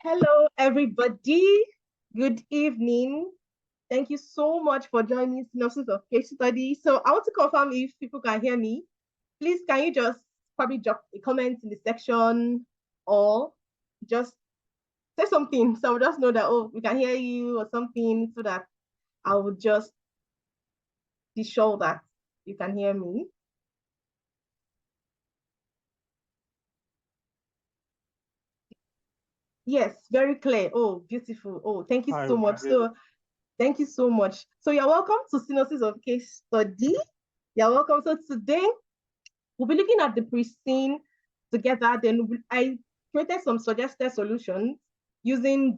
Hello, everybody. Good evening. Thank you so much for joining Synopsis of Case Study. So I want to confirm if people can hear me. Please, can you just probably drop a comment in the section or just say something so I'll just know that, oh, we can hear you or something so that I will just be sure that you can hear me. Yes, very clear. Oh, beautiful. Oh, thank you so much. So thank you so much. So you're welcome to Synopsis of Case Study. You're welcome. So today we'll be looking at the Preseen together. Then I created some suggested solutions using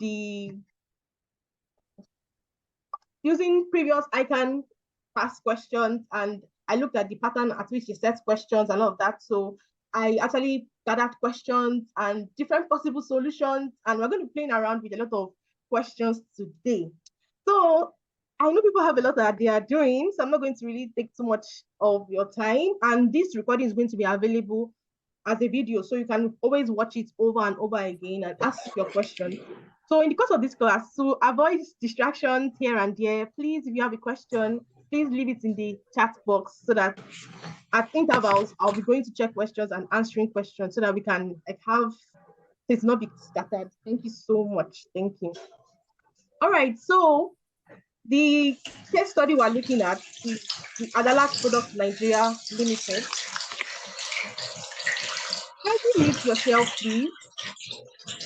previous ICAN past questions, and I looked at the pattern at which you set questions and all of that. So I actually gathered questions and different possible solutions, and we're going to be playing around with a lot of questions today. So I know people have a lot that they are doing, so I'm not going to really take too much of your time. And this recording is going to be available as a video, so you can always watch it over and over again and ask your question. So in the course of this class, to avoid distractions here and there, please, if you have a question, please leave it in the chat box so that at intervals, I'll be going to check questions and answering questions so that we can have it's not be scattered. Thank you so much. Thank you. All right, so the case study we're looking at is the Adalat Products Nigeria Limited. Kindly mute yourself, please.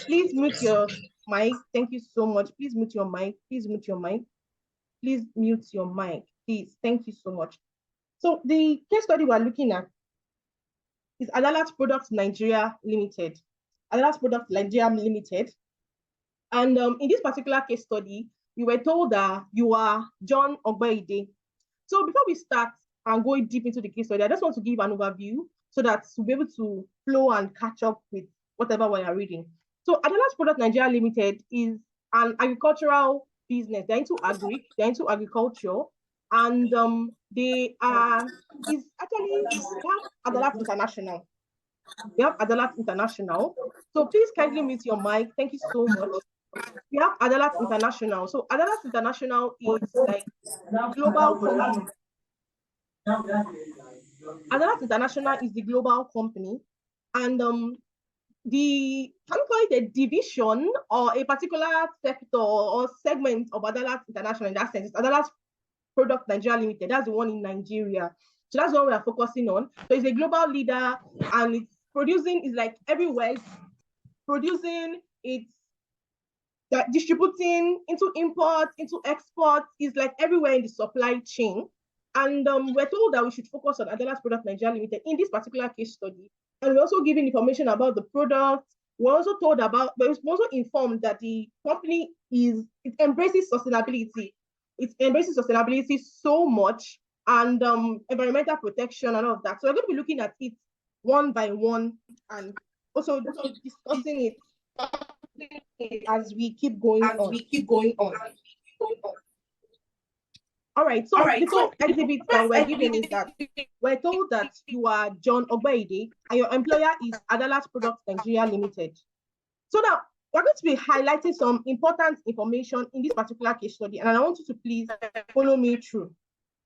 Please mute your mic. Thank you so much. Please mute your mic. Please mute your mic. Please mute your mic. Please. Thank you so much. So the case study we're looking at is Adalat Products Nigeria Limited. Adalat Products Nigeria Limited. And in this particular case study, you were told that you are John Ogbeide. So before we start and go deep into the case study, I just want to give an overview so that we'll be able to flow and catch up with whatever we are reading. So Adalat Product Nigeria Limited is an agricultural business. They're into agriculture, and they have Adalat International. We have Adalat International. So please kindly mute your mic. Thank you so much. We have Adalat International. So Adalat International is like global company. Adalat International is the global company, and can you call it a division or a particular sector or segment of Adalat International in that sense? It's Adalat Product Nigeria Limited. That's the one in Nigeria. So that's what we are focusing on. So it's a global leader, and it's producing is like everywhere. It's producing, it's distributing into import, into export, is like everywhere in the supply chain. And we're told that we should focus on Adalat Product Nigeria Limited in this particular case study. And we're also giving information about the product. We're also told about, but we're also informed that the company it embraces sustainability. It embraces sustainability so much, and environmental protection and all of that. So we're going to be looking at it one by one and also discussing it as we keep going on. All right, so the first exhibit that we're given is that we're told that you are John Ogbeide and your employer is Adalat Products Nigeria Limited. So now we're going to be highlighting some important information in this particular case study, and I want you to please follow me through.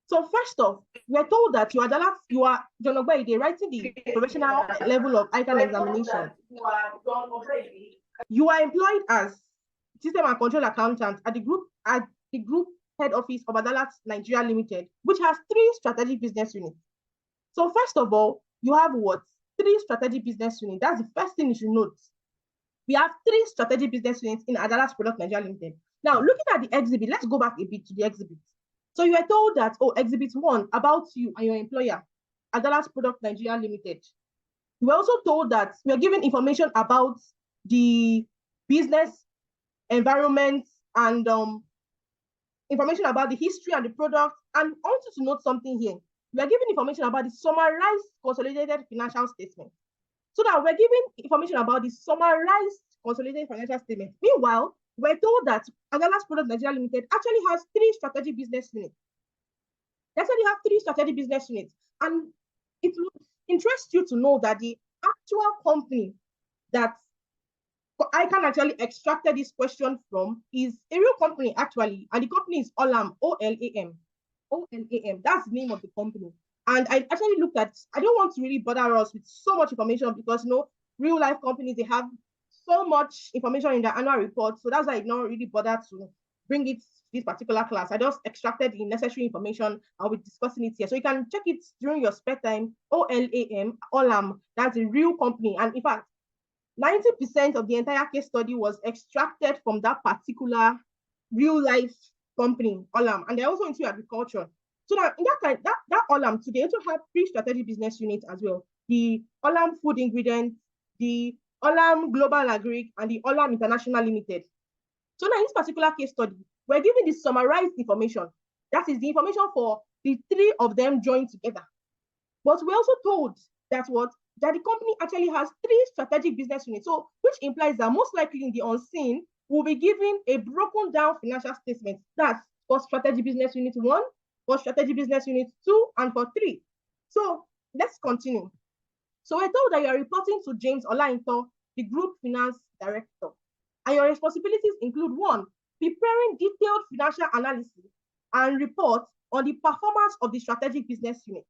So first off, we're told that you are John Ogbeide writing the professional level of ICAN examination. You are employed as system and control accountant at the group head office of Adalat Nigeria Limited, which has 3 strategic business units. So first of all, you have what? 3 strategic business units. That's the first thing you should note. We have 3 strategic business units in Adalat Product Nigeria Limited. Now, looking at the exhibit, let's go back a bit to the exhibit. So you are told that, exhibit 1, about you and your employer, Adalat Product Nigeria Limited. You were also told that we are given information about the business environment and information about the history and the product. And I want you to note something here. We are given information about the summarized consolidated financial statement. So now we're given information about the summarized consolidated financial statement. Meanwhile, we're told that Adalat Product Nigeria Limited actually has 3 strategic business units. They actually have 3 strategic business units. And it would interest you to know that the actual company that ICAN actually extracted this question from is a real company actually, and the company is Olam, OLAM. OLAM, that's the name of the company. And I actually looked at, I don't want to really bother us with so much information because real life companies, they have so much information in their annual report. So that's why I did not really bother to bring it to this particular class. I just extracted the necessary information. I'll be discussing it here. So you can check it during your spare time. OLAM, Olam, that's a real company. And in fact, 90% of the entire case study was extracted from that particular real life company, Olam, and they're also into agriculture. So now in that Olam, so they also have 3 strategic business units as well: the Olam Food Ingredients, the Olam Global Agri, and the Olam International Limited. So now in this particular case study, we're given the summarized information. That is the information for the 3 of them joined together. But we're also told that that the company actually has 3 strategic business units. So which implies that most likely in the unseen, we'll be given a broken down financial statement. That's for strategy business unit 1, for strategy business unit 2, and for 3. So let's continue. So we're told that you're reporting to James Olainto, the group finance director. And your responsibilities include 1, preparing detailed financial analysis and reports on the performance of the strategic business unit.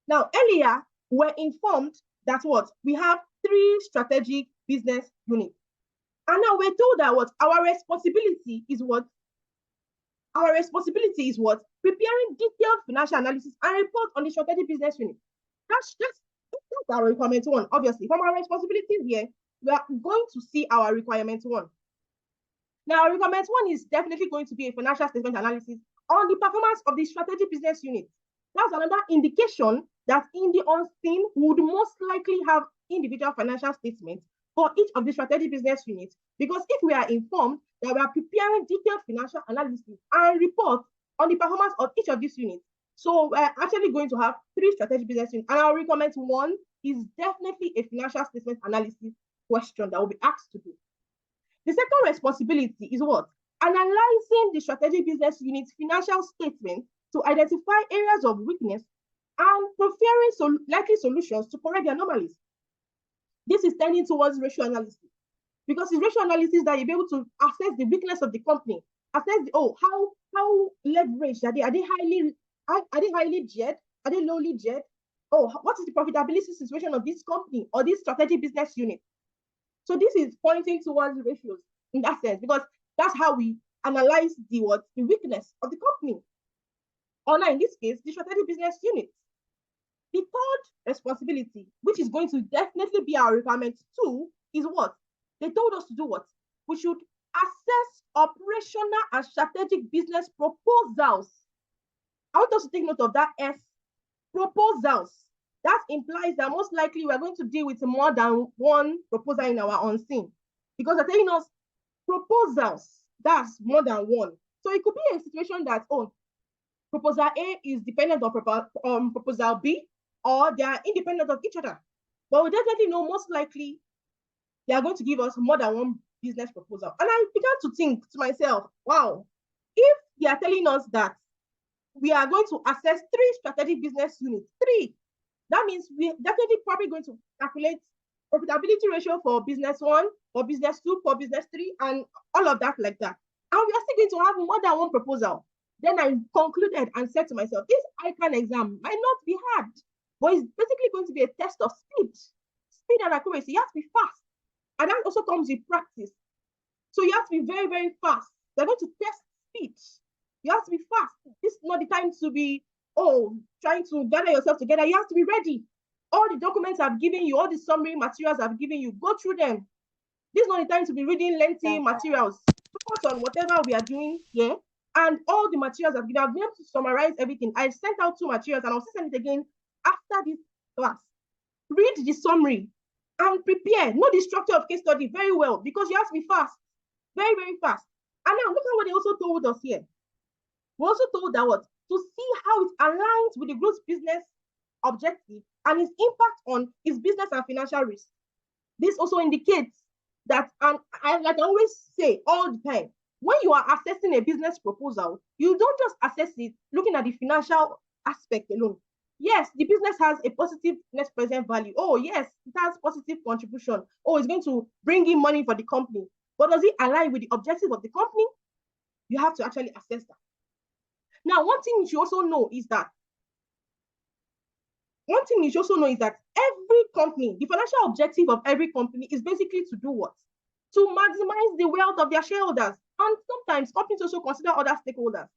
Now, earlier, we're informed that we have 3 strategic business units. And now we're told that our responsibility is preparing detailed financial analysis and report on the strategic business unit. That's our requirement 1. Obviously, from our responsibilities here, we are going to see our requirement 1. Now, our requirement 1 is definitely going to be a financial statement analysis on the performance of the strategic business unit. That's another indication that in the unseen, we would most likely have individual financial statements for each of the strategic business units, because if we are informed that we are preparing detailed financial analysis and report on the performance of each of these units, so we're actually going to have 3 strategic business units. And our requirement 1 is definitely a financial statement analysis question that will be asked to do. The second responsibility is analyzing the strategic business unit's financial statement to identify areas of weakness and preferring likely solutions to correct the anomalies. This is tending towards ratio analysis, because it's ratio analysis that you'll be able to assess the weakness of the company, assess how leveraged are they? Are they highly geared? Are they lowly geared? What is the profitability situation of this company or this strategic business unit? So this is pointing towards ratios in that sense, because that's how we analyze the weakness of the company. Or now in this case, the strategic business unit. The third responsibility, which is going to definitely be our requirement 2, is they told us to do. We should assess operational and strategic business proposals. I want us to take note of that S, proposals. That implies that most likely we're going to deal with more than one proposal in our unseen, because they're telling us proposals, that's more than one. So it could be a situation that, proposal A is dependent on proposal B, or they are independent of each other. But we definitely know most likely they are going to give us more than one business proposal. And I began to think to myself, wow, if they are telling us that we are going to assess 3 strategic business units, 3, that means we're definitely probably going to calculate profitability ratio for business 1, for business 2, for business 3, and all of that like that. And we are still going to have more than one proposal. Then I concluded and said to myself, this ICAN exam might not be hard, but it's basically going to be a test of speed and accuracy. You have to be fast. And that also comes with practice. So you have to be very, very fast. They're going to test speed. You have to be fast. This is not the time to be, trying to gather yourself together. You have to be ready. All the documents I've given you, all the summary materials I've given you, go through them. This is not the time to be reading lengthy materials. Focus on whatever we are doing here. And all the materials I've given, I've been able to summarize everything. I sent out 2 materials, and I'll send it again after this class. Read the summary and prepare. Know the structure of case study very well, because you have to be fast. Very, very fast. And now look at what they also told us here. We also told that to see how it aligns with the group's business objective and its impact on its business and financial risk. This also indicates that, and like I always say all the time, when you are assessing a business proposal, you don't just assess it looking at the financial aspect alone. Yes, the business has a positive net present value. Oh, yes, it has positive contribution. Oh, it's going to bring in money for the company. But does it align with the objective of the company? You have to actually assess that. Now, one thing you should also know is that every company, the financial objective of every company is basically to do what? To maximize the wealth of their shareholders. And sometimes companies also consider other stakeholders.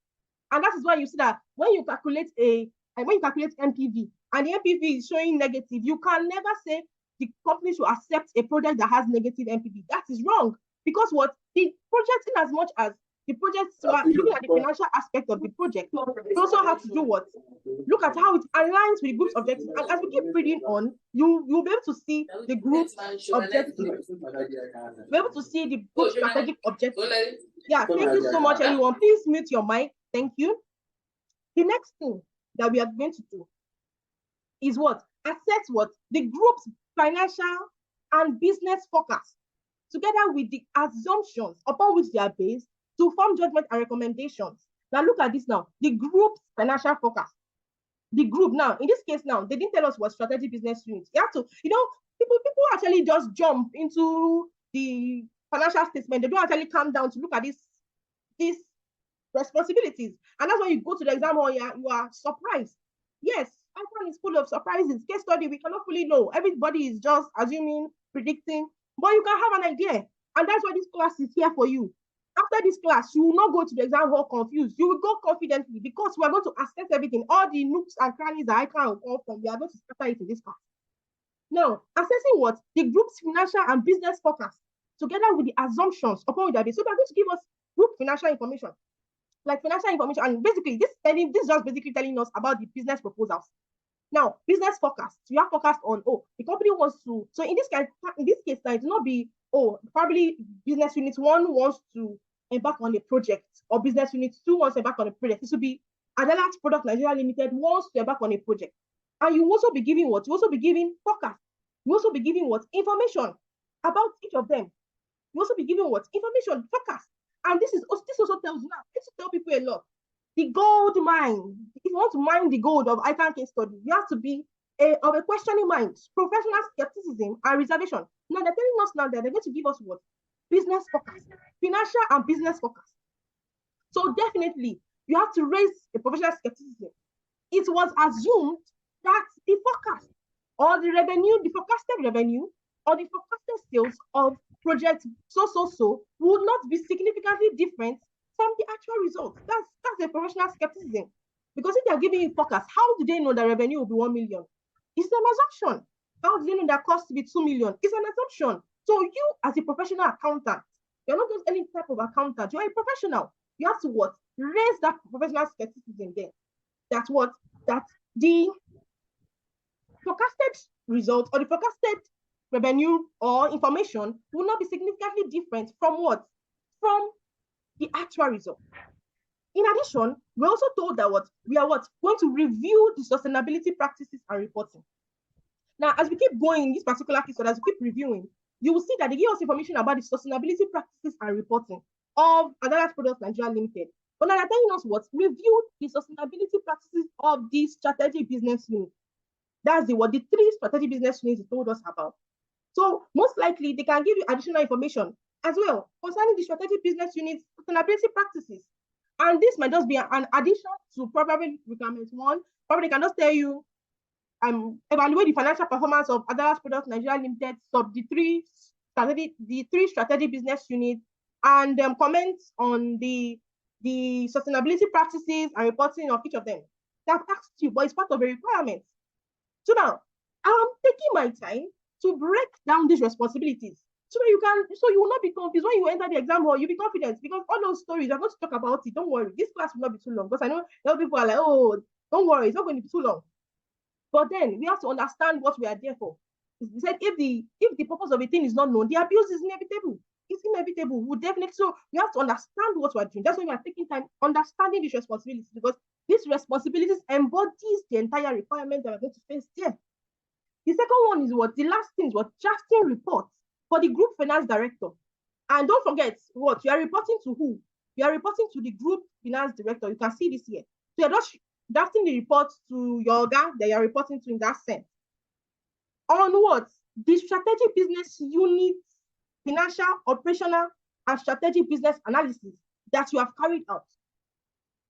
And that is why you see that when you calculate NPV and the NPV is showing negative, you can never say the company should accept a project that has negative NPV. That is wrong. Because what the project, in as much as the project, looking at the financial aspect of the project, you also have to do what? Look at how it aligns with the group's objectives. And as we keep reading on, you'll be able to see the group's objectives. Be able to see the group's strategic objectives. Yeah, thank you so much, everyone. Please mute your mic. Thank you. The next thing that we are going to do is what? Assess what? The group's financial and business forecast, together with the assumptions upon which they are based to form judgment and recommendations. Now look at this now. The group's financial forecast. The group now, in this case now, they didn't tell us what strategy business unit. You have to, people actually just jump into the financial statement. They don't actually come down to look at these responsibilities. And that's when you go to the exam hall, you are surprised. Yes, ICAN is full of surprises. Case study, we cannot fully know. Everybody is just assuming, predicting, but you can have an idea. And that's why this class is here for you. After this class, you will not go to the exam hall confused. You will go confidently because we are going to assess everything. All the nooks and crannies that ICAN will come from, we are going to scatter it in this class. Now, assessing what? The group's financial and business forecast, together with the assumptions upon which they are based. So they're going to give us group financial information. Like financial information, and basically this is just basically telling us about the business proposals. Now, business forecast. You have forecast on, the company wants to. So in this case, now it will not be, probably business unit 1 wants to embark on a project, or business unit 2 wants to embark on a project. This will be Adalat Product Nigeria Limited wants to embark on a project. And you also be giving what? You also be giving forecast. You also be giving what? Information about each of them. You also be giving what? Information, forecast. And this also tells you now, this will tell people a lot. The gold mine, if you want to mine the gold of ICAN case study, you have to be of a questioning mind, professional skepticism, and reservation. Now they're telling us now that they're going to give us what? Business forecast, financial and business forecast. So definitely, you have to raise a professional skepticism. It was assumed that the forecast or the revenue, the forecasted revenue or the forecasted sales of project so would not be significantly different from the actual results. That's a professional skepticism. Because if they're giving you forecast, how do they know the revenue will be 1 million? It's an assumption. How do they know that cost to be 2 million? It's an assumption. So you, as a professional accountant, you're not just any type of accountant, you're a professional. You have to what? Raise that professional skepticism there. That's what? That the forecasted result or the forecasted revenue or information will not be significantly different from what? From the actual result. In addition, we're also told that we are going to review the sustainability practices and reporting. Now, as we keep going in this particular case, as we keep reviewing, you will see that they give us information about the sustainability practices and reporting of Adalat Products Nigeria Limited. But now they're telling us what? Review the sustainability practices of the strategic business unit. That's the 3 strategic business units they told us about. So most likely they can give you additional information as well concerning the strategic business unit's sustainability practices. And this might just be an addition to probably requirement 1. Probably they can just tell you, evaluate the financial performance of Adalat Products Nigeria Limited, sub the 3 strategic business units, and comment on the sustainability practices and reporting of each of them. They've asked you, but it's part of a requirement. So now, I'm taking my time to break down these responsibilities so you will not be confused when you enter the exam hall. You'll be confident because all those stories, I'm going to talk about it. Don't worry, this class will not be too long because I know a lot of people are like, oh, don't worry, it's not going to be too long. But then we have to understand what we are there for. He said, if the purpose of a thing is not known, the abuse is inevitable. It's inevitable. We definitely, so we have to understand what we're doing. That's why we are taking time understanding these responsibilities, because these responsibilities embodies the entire requirement that we're going to face there. The second one is the last thing is drafting reports for the group finance director. And don't forget you are reporting to who? You are reporting to the group finance director. You can see this here. So you're just drafting the report to your organ that you're reporting to in that sense. On what? The strategic business unit, financial, operational, and strategic business analysis that you have carried out.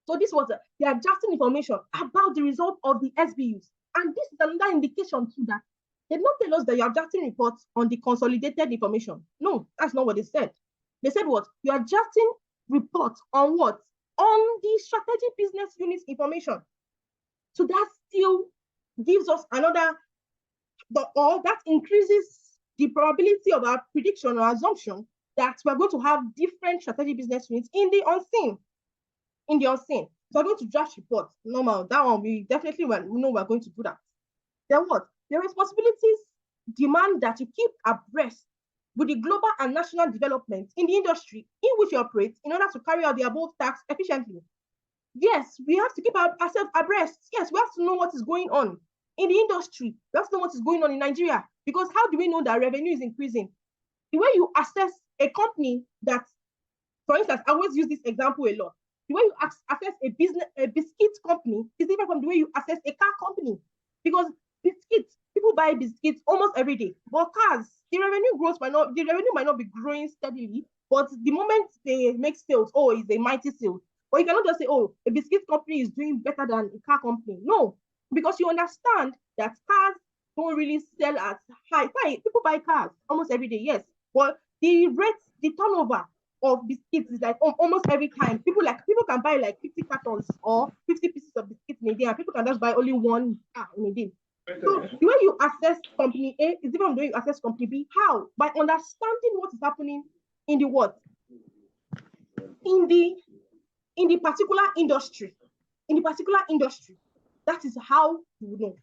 So this was they are drafting information about the result of the SBUs. And this is another indication too that they did not tell us that you are drafting reports on the consolidated information. No, that's not what they said. They said what? You are drafting reports on what? On the strategic business unit information. So that still gives us another, or that increases the probability of our prediction or assumption that we're going to have different strategic business units in the unseen. So I'm going to draft reports. Normal, that one we definitely know we're going to do that. Then what? The responsibilities demand that you keep abreast with the global and national development in the industry in which you operate in order to carry out the above tasks efficiently. Yes, we have to keep ourselves abreast. Yes, we have to know what is going on in the industry. We have to know what is going on in Nigeria, because how do we know that revenue is increasing? The way you assess a company that, for instance, I always use this example a lot. The way you assess a biscuit company is different from the way you assess a car company, because biscuits, people buy biscuits almost every day, but cars, the revenue might not be growing steadily, but the moment they make sales, oh, it's a mighty sale. Or you cannot just say, oh, a biscuit company is doing better than a car company. No, because you understand that cars don't really sell as high. People buy cars almost every day, yes, but the turnover of biscuits is like almost every time. People can buy like 50 cartons or 50 pieces of biscuits in a day, and people can just buy only one car in a day. So the way you assess company A is different from the way you assess company B. How? By understanding what is happening in the what? In the particular industry. That is how you know.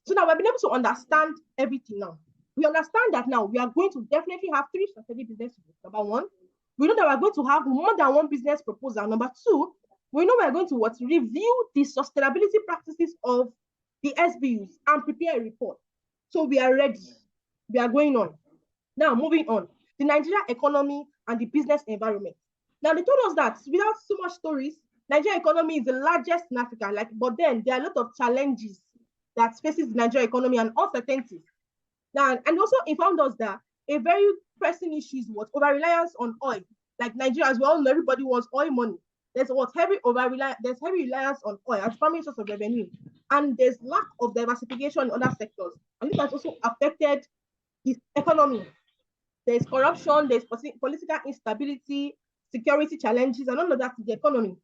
So now we've been able to understand everything now. We understand that now we are going to definitely have 3 strategic business units. Number 1, we know that we're going to have more than 1 business proposal. Number 2, we know we're going to review the sustainability practices of the SBUs and prepare a report. So we are ready. We are going on. Now, moving on. The Nigerian economy and the business environment. Now, they told us that without so much stories, Nigerian economy is the largest in Africa. But then there are a lot of challenges that faces the Nigerian economy and uncertainties. Now, and also informed us that a very pressing issue is over-reliance on oil. Like Nigeria, as we all know, everybody wants oil money. There's heavy reliance on oil as primary source of revenue. And there's lack of diversification in other sectors. And this has also affected the economy. There's corruption, there's political instability, security challenges, and all of that in the economy.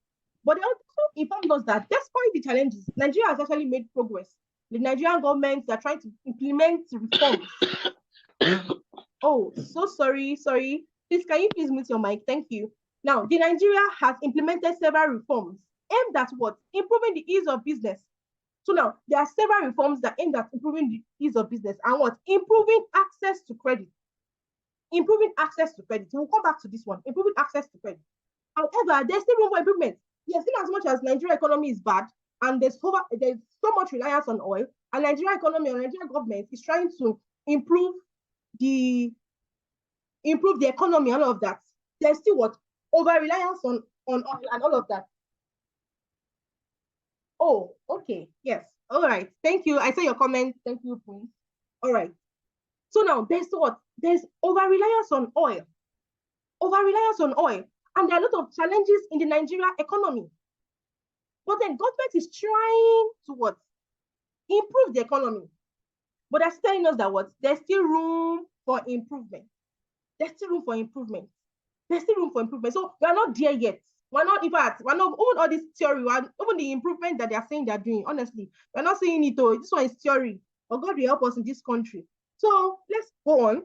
But they also informed us that despite the challenges, Nigeria has actually made progress. The Nigerian government, they're trying to implement reforms. Oh, so sorry. Please, can you please mute your mic? Thank you. Now, the Nigeria has implemented several reforms aimed at what? Improving the ease of business. So now, there are several reforms that aim at improving the ease of business and what? Improving access to credit. Improving access to credit. We'll come back to this one. Improving access to credit. However, there's still room for improvement. Yes, in as much as Nigeria economy is bad and there's so much reliance on oil, and Nigeria economy and Nigerian government is trying to improve the economy and all of that. There's still what? Over-reliance on oil and all of that. Oh, okay. Yes. All right. Thank you. I saw your comment. Thank you, Prince. All right. So now there's what? There's over-reliance on oil. And there are a lot of challenges in the Nigerian economy. But then government is trying to what? Improve the economy. But they're telling us that what? There's still room for improvement. So we're not there yet. We're not, in fact, we're not, even all this theory, even the improvement that they're saying they're doing, honestly, we're not seeing it though. This one is theory. But God will help us in this country. So let's go on.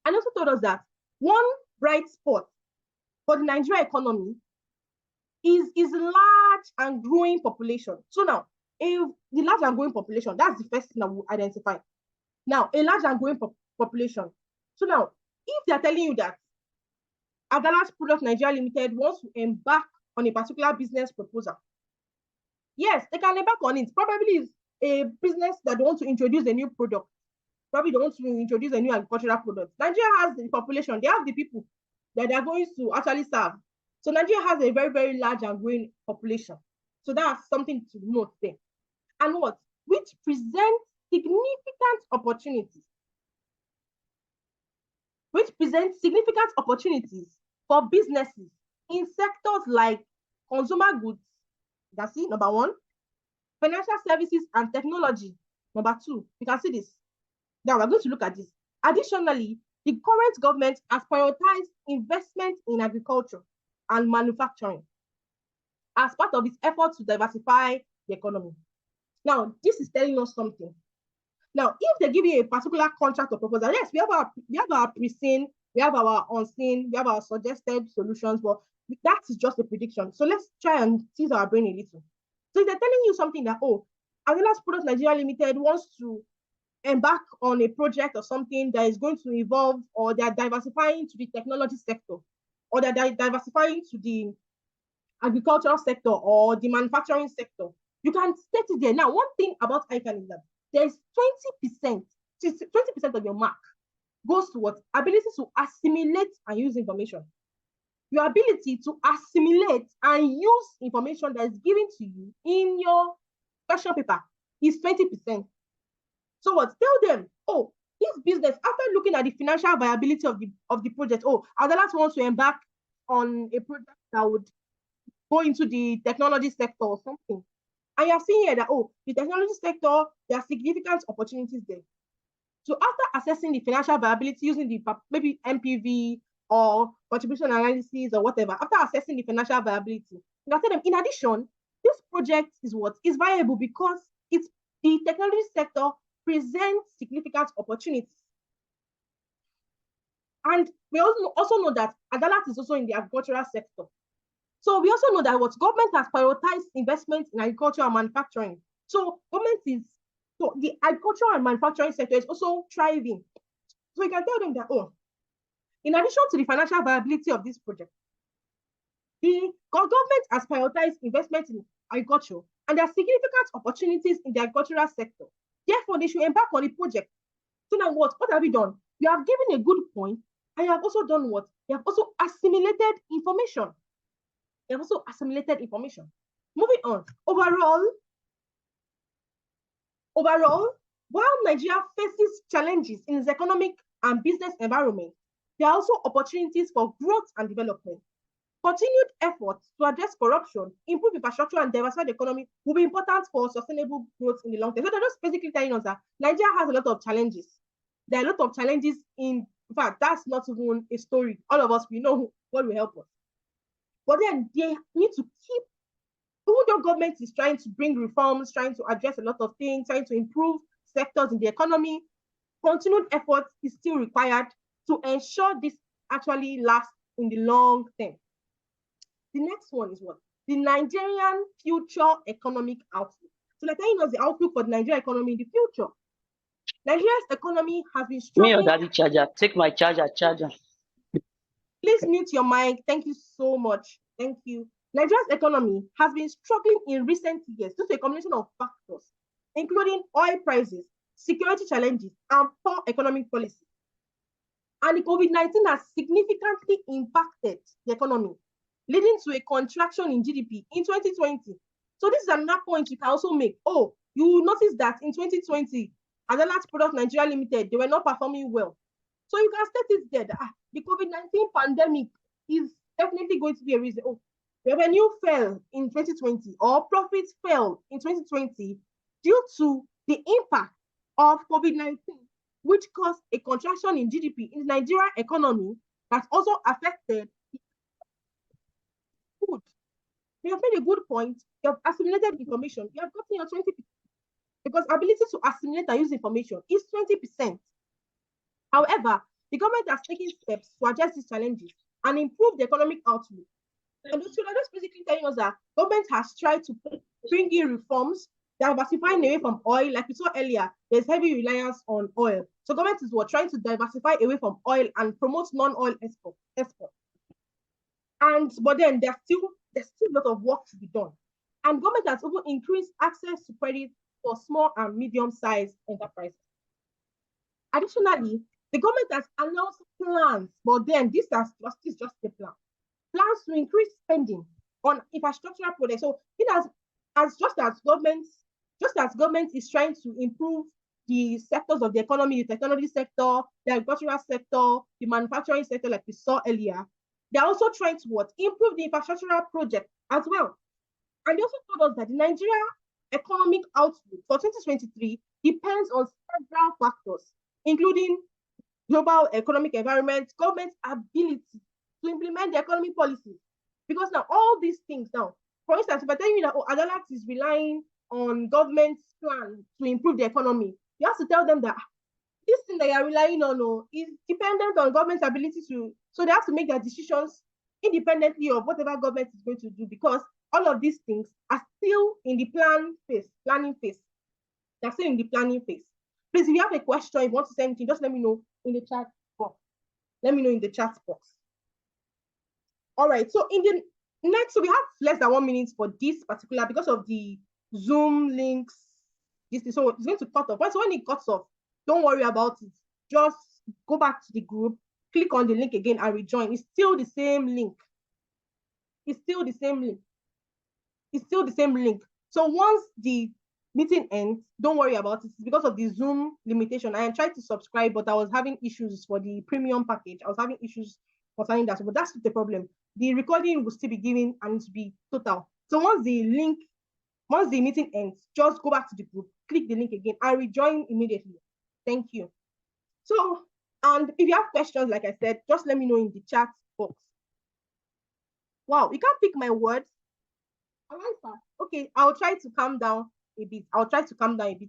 And also told us that one bright spot for the Nigerian economy is large and growing population. So now, if the large and growing population, that's the first thing that we'll identify. Now, a large and growing population. So now, if they're telling you that Adalas Product Nigeria Limited wants to embark on a particular business proposal, yes, they can embark on it. Probably it's a business that wants to introduce a new product. Probably they want to introduce a new agricultural product. Nigeria has the population. They have the people that they're going to actually serve. So Nigeria has a very, very large and growing population. So that's something to note there. And what? Which present significant opportunities. Which present significant opportunities for businesses in sectors like consumer goods, that's it, number one, financial services and technology, number two. You can see this. Now we're going to look at this. Additionally, the current government has prioritized investment in agriculture and manufacturing as part of its effort to diversify the economy. Now, this is telling us something. Now, if they give you a particular contract or proposal, yes, we have our Preseen, we have our unseen, we have our suggested solutions, but that is just a prediction. So let's try and tease our brain a little. So if they're telling you something that, oh, Appendices Products Nigeria Limited wants to embark on a project or something that is going to evolve, or they're diversifying to the technology sector, or they're diversifying to the agricultural sector or the manufacturing sector, you can state it there. Now, one thing about ICAN is that there's 20% of your mark goes to what? Ability to assimilate and use information. Your ability to assimilate and use information that is given to you in your question paper is 20%. So what? Tell them, oh, this business, after looking at the financial viability of the project, oh, Appendices wants to embark on a project that would go into the technology sector or something. And you're seeing here that, oh, the technology sector, there are significant opportunities there. So after assessing the financial viability using the maybe MPV or contribution analysis or whatever, after assessing the financial viability, you can tell them, in addition, this project is what is viable because it's the technology sector presents significant opportunities. And we also know that Appendices is also in the agricultural sector. So we also know that what government has prioritized investment in agriculture and manufacturing. So the agricultural and manufacturing sector is also thriving. So you can tell them that, oh, in addition to the financial viability of this project, the government has prioritized investment in agriculture, and there are significant opportunities in the agricultural sector. Therefore, they should embark on the project. So now what have you done? You have given a good point, and you have also done what? You have also assimilated information. Moving on. Overall, while Nigeria faces challenges in its economic and business environment, there are also opportunities for growth and development. Continued efforts to address corruption, improve infrastructure, and diversify the economy will be important for sustainable growth in the long term. So they're just basically telling us that Nigeria has a lot of challenges. There are a lot of challenges in fact, that's not even a story. All of us, we know what will help us. But then they need to keep, even though government is trying to bring reforms, trying to address a lot of things, trying to improve sectors in the economy, continued effort is still required to ensure this actually lasts in the long term. The next one is what? The Nigerian future economic outlook. So they're telling us the outlook for the Nigerian economy in the future. Nigeria's economy has been struggling. Me or daddy charger? Take my charger. Please mute your mic. Thank you so much. Thank you. Nigeria's economy has been struggling in recent years due to a combination of factors, including oil prices, security challenges, and poor economic policy. And the COVID-19 has significantly impacted the economy, leading to a contraction in GDP in 2020. So this is another point you can also make. Oh, you notice that in 2020, Appendices Products Nigeria Limited, they were not performing well. So you can state it there that the COVID-19 pandemic is definitely going to be a reason. Oh, revenue fell in 2020 or profits fell in 2020 due to the impact of COVID-19, which caused a contraction in GDP in the Nigerian economy that also affected food. You have made a good point. You have assimilated information. You have gotten your 20%, because ability to assimilate and use information is 20%. However, the government has taken steps to address these challenges and improve the economic outlook. And so they're just basically telling us that government has tried to bring in reforms, diversifying away from oil. Like we saw earlier, there's heavy reliance on oil. So government is trying to diversify away from oil and promote non-oil export. But then there's still a lot of work to be done. And government has also increased access to credit for small and medium-sized enterprises. Additionally, the government has announced plans, but then this is just a plan. Plans to increase spending on infrastructural projects. So it has just as government is trying to improve the sectors of the economy, the technology sector, the agricultural sector, the manufacturing sector, like we saw earlier, they're also trying to what? Improve the infrastructural project as well. And they also told us that the Nigeria economic outlook for 2023 depends on several factors, including global economic environment, government's ability to implement the economic policies. Because now all these things now, for instance, if I tell you that Adalat is relying on government's plan to improve the economy, you have to tell them that this thing that you're relying on is dependent on government's ability to, so they have to make their decisions independently of whatever government is going to do, because all of these things are still in the planning phase. They're still in the planning phase. Please, if you have a question, if you want to say anything, just let me know in the chat box. Let me know in the chat box. All right, so in the next, so we have less than 1 minute for this particular, because of the Zoom links. So it's going to cut off. So when it cuts off, don't worry about it. Just go back to the group, click on the link again and rejoin. It's still the same link. It's still the same link. It's still the same link. So once the meeting ends, don't worry about it. It's because of the Zoom limitation. I tried to subscribe, but I was having issues for the premium package. I was having issues concerning that, but that's not the problem. The recording will still be given and it will be total. So once the meeting ends, just go back to the group, click the link again and rejoin immediately. Thank you. So, and if you have questions, like I said, just let me know in the chat box. Wow, you can't pick my words. Okay, I'll try to calm down a bit.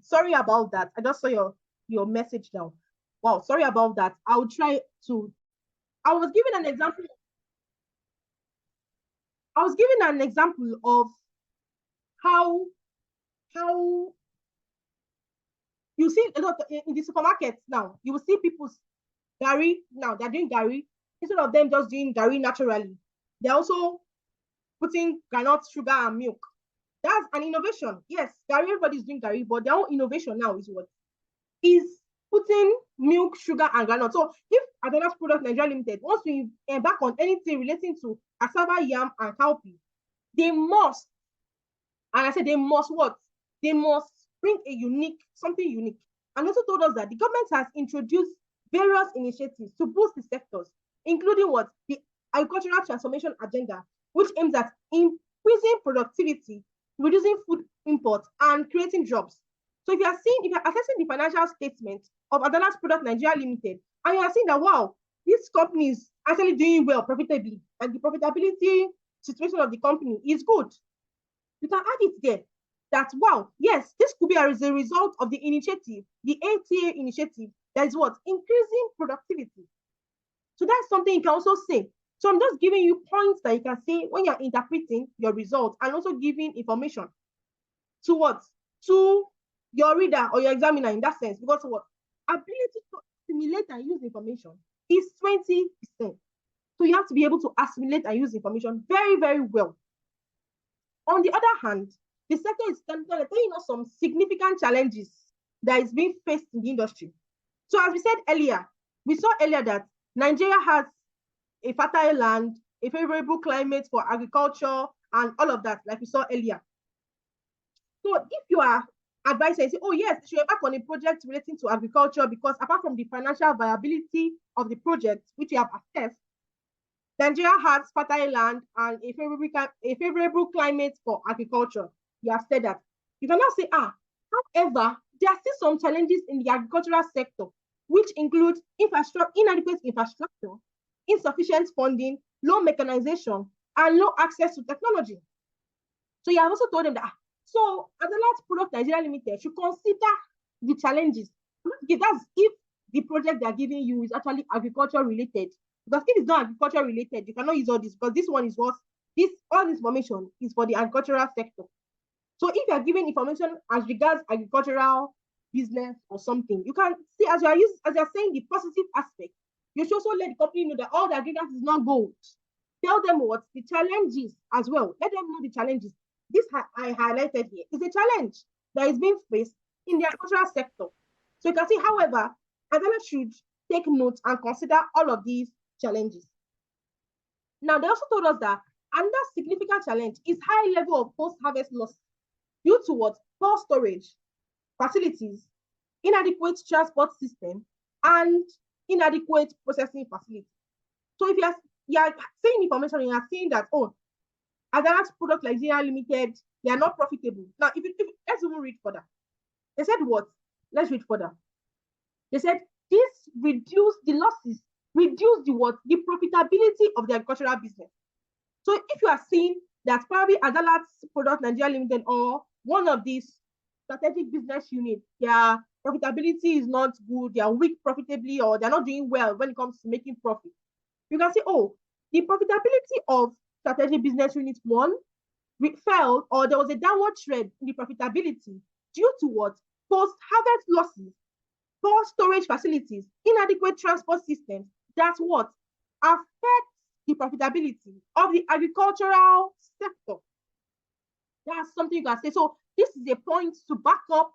Sorry about that. I just saw your message now. Wow, sorry about that. I was giving an example. Of how you see a lot in the supermarkets now. You will see people's Gary now. They're doing Gary instead of them just doing Gary naturally. They're also putting granite, sugar, and milk. That's an innovation. Yes, Gary, everybody's doing Gary, but their own innovation now is what? Is putting milk, sugar, and granite. So if Adana's Product Nigeria Limited wants to embark on anything relating to cassava, yam, and cowpea, they must, and I said they must what? They must bring something unique. And also told us that the government has introduced various initiatives to boost the sectors, including what? The agricultural transformation agenda, which aims at increasing productivity, reducing food imports, and creating jobs. So if you're assessing the financial statement of Adana's Product Nigeria Limited, and you are seeing that, wow, this company is actually doing well profitably, and the profitability situation of the company is good, you can add it there. That, wow, yes, this could be as a result of the initiative, the ATA initiative, that is what? Increasing productivity. So that's something you can also say. So I'm just giving you points that you can say when you're interpreting your results, and also giving information to what? To your reader or your examiner in that sense. Because what? Ability to assimilate and use information is 20%. So you have to be able to assimilate and use information very, very well. On the other hand, the sector is telling us some significant challenges that is being faced in the industry. So as we said earlier, we saw earlier that Nigeria has a fertile land, a favorable climate for agriculture, and all of that, like we saw earlier. So if you are advised and say, oh yes, you should embark on a project relating to agriculture, because apart from the financial viability of the project, which you have assessed, Nigeria has fertile land and a favorable climate for agriculture. You have said that. You cannot say, however, there are still some challenges in the agricultural sector, which include inadequate infrastructure, insufficient funding, low mechanization, and low access to technology. So you have also told them that, so Adana's Product Nigeria Limited should consider the challenges. That's if the project they're giving you is actually agriculture related. Because if it's not agriculture related, you cannot use all this, because this one is all this information is for the agricultural sector. So if you're giving information as regards agricultural business or something, you can see as you're saying the positive aspect, you should also let the company know that all the ingredients is not gold. Tell them what the challenges as well. Let them know the challenges. This I highlighted here is a challenge that is being faced in the agricultural sector. So you can see, however, Adana should take note and consider all of these challenges. Now, they also told us that another significant challenge is high level of post-harvest loss. due to what? Poor storage facilities, inadequate transport system, and inadequate processing facilities. So if you are seeing information and you are seeing that, oh, Adalat Product Nigeria Limited, they are not profitable. Now, if let's even read further. They said what? Let's read further. They said this reduced the losses, reduce the what? The profitability of the agricultural business. So if you are seeing that probably Adalat Product Nigeria Limited or one of these strategic business units, their profitability is not good, they are weak profitably, or they're not doing well when it comes to making profit, you can say, oh, the profitability of strategic business unit 1 fell, or there was a downward trend in the profitability due to what? Post-harvest losses, poor storage facilities, inadequate transport systems. That's what affects the profitability of the agricultural sector. That's something you can say. So this is a point to back up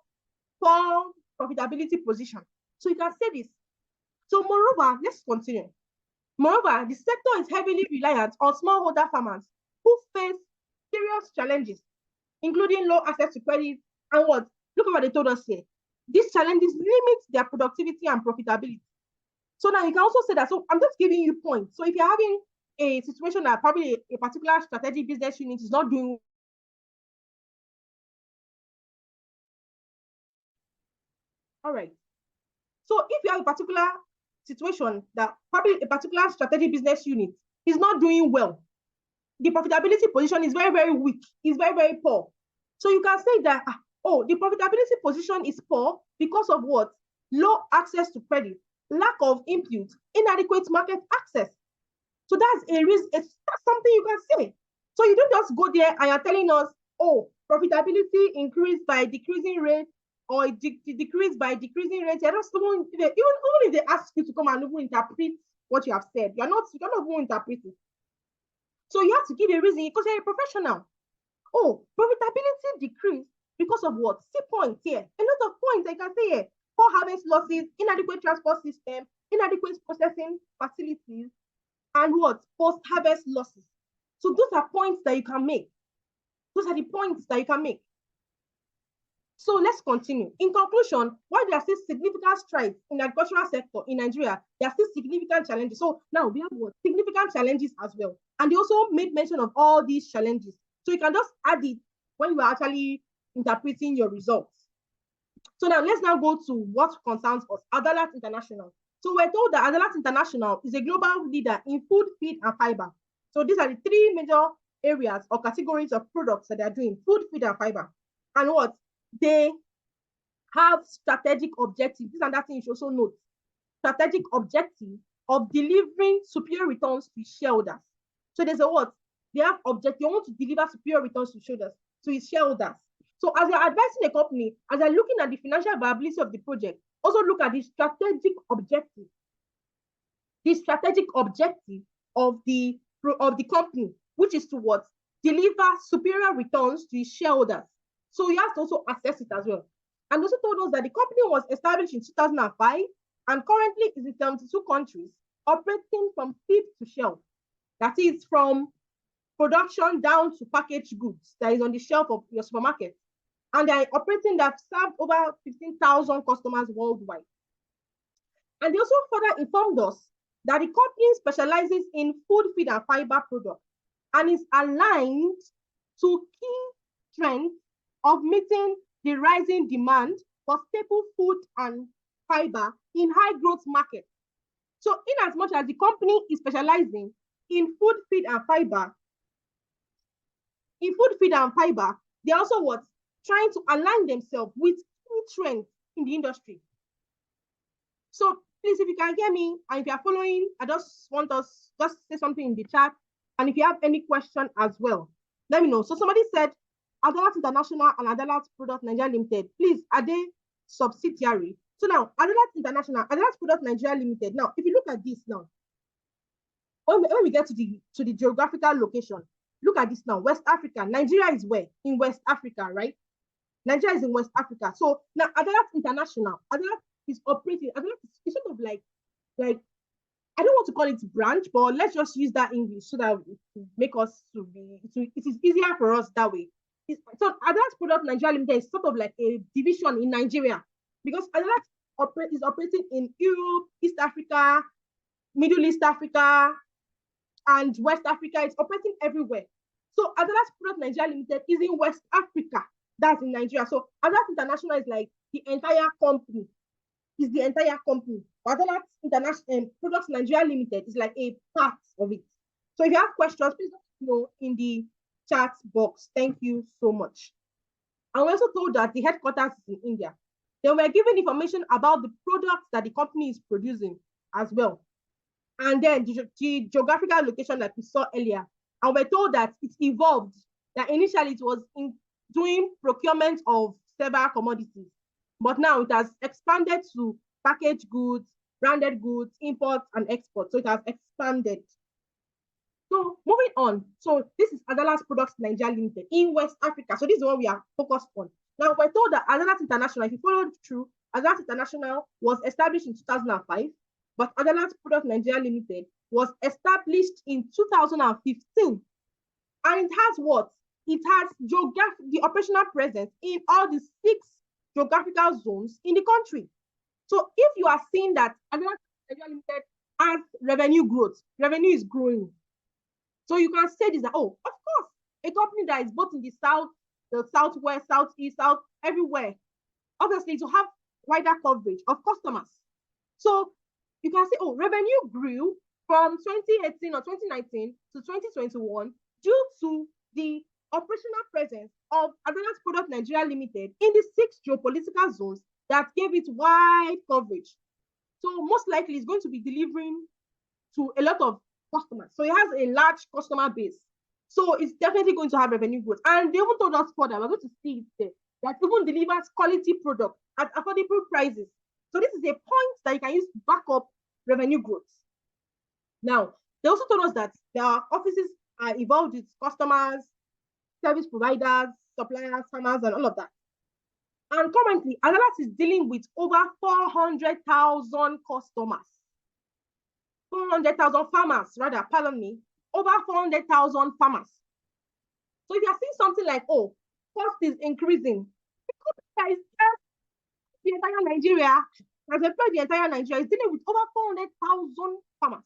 poor profitability position. So you can say this. So moreover, let's continue. Moreover, the sector is heavily reliant on smallholder farmers who face serious challenges, including low access to credit and what? Look at what they told us here. These challenges limit their productivity and profitability. So now you can also say that, so I'm just giving you points. So if you're having a situation that probably a particular strategic business unit is not doing, all right. So if you have a particular situation that probably a particular strategic business unit is not doing well, the profitability position is very, very weak, is very, very poor. So you can say that, oh, the profitability position is poor because of what? Low access to credit, lack of input, inadequate market access. So that's a reason, that's something you can say. So you don't just go there and you're telling us, oh, profitability increased by decreasing rate, or decreased by decreasing rate. You're just even if they ask you to come and even interpret what you have said, you're not even interpreting. So you have to give a reason because you're a professional. Oh, profitability decreased because of what? See points here. A lot of points I can say here. Poor harvest losses, inadequate transport system, inadequate processing facilities, and what? Post-harvest losses. So those are points that you can make. Those are the points that you can make. So let's continue. In conclusion, while there are still significant strides in the agricultural sector in Nigeria, there are still significant challenges. So now we have what? Significant challenges as well. And they also made mention of all these challenges. So you can just add it when you are actually interpreting your results. So now let's now go to what concerns us, Adalat International. So we're told that Adalat International is a global leader in food, feed, and fiber. So these are the 3 major areas or categories of products that they are doing: food, feed, and fiber. And what? They have strategic objectives. This and that thing you should also note. Strategic objective of delivering superior returns to shareholders. So there's a what? They have objective. You want to deliver superior returns to shareholders. So as you're advising a company, as you're looking at the financial viability of the project, also look at the strategic objective. The strategic objective of the company, which is to what? Deliver superior returns to its shareholders. So you have to also assess it as well. And also told us that the company was established in 2005 and currently is in 72 countries, operating from feed to shelf. That is from production down to packaged goods that is on the shelf of your supermarket. And they are operating that served over 15,000 customers worldwide. And they also further informed us that the company specializes in food, feed, and fiber products and is aligned to key trends of meeting the rising demand for staple food and fiber in high growth markets. So in as much as the company is specializing in food, feed, and fiber, they also what? Trying to align themselves with key trends in the industry. So please, if you can hear me and if you are following, I just want us just say something in the chat. And if you have any question as well, let me know. So somebody said, Adalat International and Adalat Product Nigeria Limited, please, are they subsidiary? So now, Adalat International, Adalat Product Nigeria Limited. Now, if you look at this now, when we get to the geographical location, look at this now. West Africa. Nigeria is where? In West Africa, right? Nigeria is in West Africa. So now Adalat International, Adalat is operating. Adalat is sort of like I don't want to call it branch, but let's just use that English so that it will make us it is easier for us that way. So Adalat Product Nigeria Limited is sort of like a division in Nigeria, because Adalat is operating in Europe, East Africa, Middle East Africa, and West Africa. It's operating everywhere. So Adalat Product Nigeria Limited is in West Africa. That's in Nigeria. So Adalat International is like the entire company. Is the entire company. Adalat International Products Nigeria Limited is like a part of it. So if you have questions, please let us know in the chat box. Thank you so much. And we're also told that the headquarters is in India. They were given information about the products that the company is producing as well. And then the geographical location that we saw earlier. And we're told that it evolved, that initially it was in doing procurement of several commodities, but now it has expanded to packaged goods, branded goods, imports, and exports. So it has expanded. So moving on. So this is Adalat Products Nigeria Limited in West Africa. So this is what we are focused on. Now we're told that Adalat International, if you followed through, Adalat International was established in 2005. But Adalat Product Nigeria Limited was established in 2015. And it has what? It has the operational presence in all the 6 geographical zones in the country. So if you are seeing that Adalat Nigeria Limited has revenue growth, revenue is growing. So you can say this, that, oh, of course, a company that is both in the south, the southwest, southeast, south, everywhere, obviously to have wider coverage of customers. So you can say, oh, revenue grew from 2018 or 2019 to 2021 due to the operational presence of Adalat Product Nigeria Limited in the 6 geopolitical zones that gave it wide coverage. So most likely it's going to be delivering to a lot of customers. So it has a large customer base. So it's definitely going to have revenue growth. And they even told us further, we're going to see it there, that even delivers quality product at affordable prices. So this is a point that you can use to back up revenue growth. Now, they also told us that their offices are involved with customers, service providers, suppliers, farmers, and all of that. And currently, Adalat is dealing with over 400,000 customers. 400,000 farmers, rather, pardon me, over 400,000 farmers. So if you're seeing something like, oh, cost is increasing, because the entire Nigeria, as employed the entire Nigeria, is dealing with over 400,000 farmers.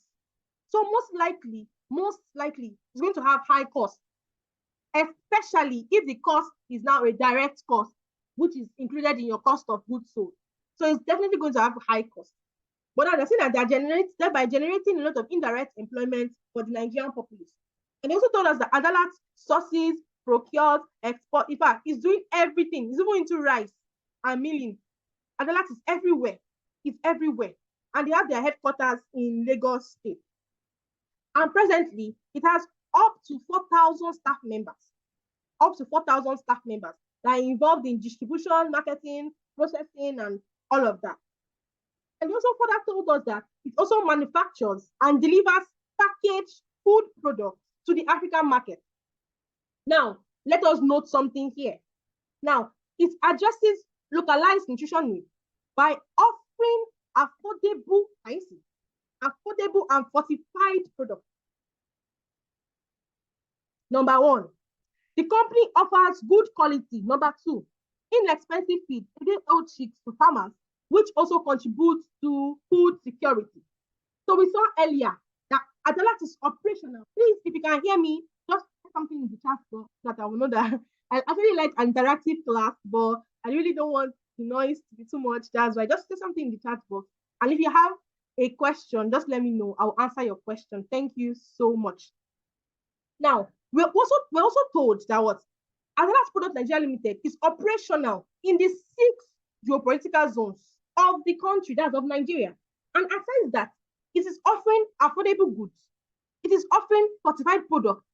So most likely, it's going to have high cost, especially if the cost is now a direct cost, which is included in your cost of goods sold. So it's definitely going to have high cost. But now they're saying that they're generating a lot of indirect employment for the Nigerian populace. And they also told us that Adalat sources, procures, export. In fact, it's doing everything. It's even into rice and milling. Adalat is everywhere. It's everywhere. And they have their headquarters in Lagos State. And presently, it has up to 4,000 staff members. Up to 4,000 staff members that are involved in distribution, marketing, processing, and all of that. And they also further told us that it also manufactures and delivers packaged food products to the African market. Now, let us note something here. Now, it addresses localized nutrition needs by offering affordable and fortified products. Number 1, the company offers good quality. Number 2, inexpensive feed, day-old chicks to farmers, which also contributes to food security. So we saw earlier that Adalat is operational. Please, if you can hear me, just say something in the chat box so that I will know that. I actually like an interactive class, but I really don't want the noise to be too much. That's why just say something in the chat box. And if you have a question, just let me know. I'll answer your question. Thank you so much. Now, we're also told that what Adalat Product Nigeria Limited is operational in the 6 geopolitical zones of the country, that's of Nigeria. And aside that, it is offering affordable goods. It is offering fortified products,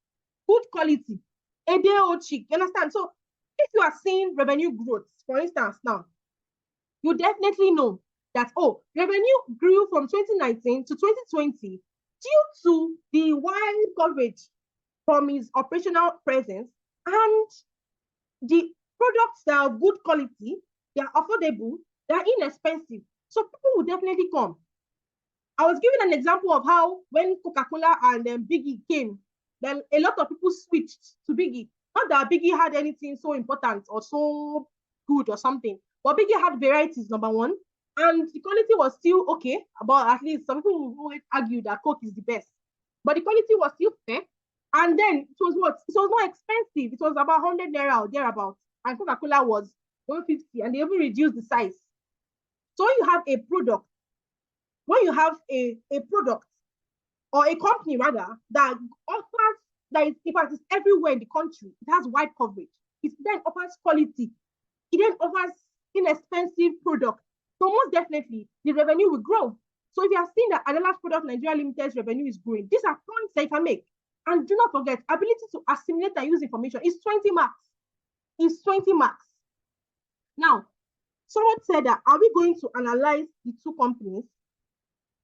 good quality, a day-old chick. You understand? So if you are seeing revenue growth, for instance, now, you definitely know that, oh, revenue grew from 2019 to 2020 due to the wide coverage from its operational presence and the products that are good quality, they are affordable, they are inexpensive. So people will definitely come. I was giving an example of how when Coca-Cola and Biggie came, then a lot of people switched to Biggie. Not that Biggie had anything so important or so good or something, but Biggie had varieties, number one, and the quality was still okay. About at least some people will argue that Coke is the best, but the quality was still fair. And then it was what? It was not expensive. It was about 100 naira or thereabout. And Coca-Cola was 150, and they even reduced the size. So when you have a product, a product or a company rather that offers, that is, in fact, it's everywhere in the country, it has wide coverage. It then offers quality. It then offers inexpensive product. So most definitely, the revenue will grow. So if you are seeing that Adela's Product Nigeria Limited's revenue is growing, these are points that you can make. And do not forget, ability to assimilate and use information is 20 marks. Is 20 marks. Now, someone said that, are we going to analyze the two companies?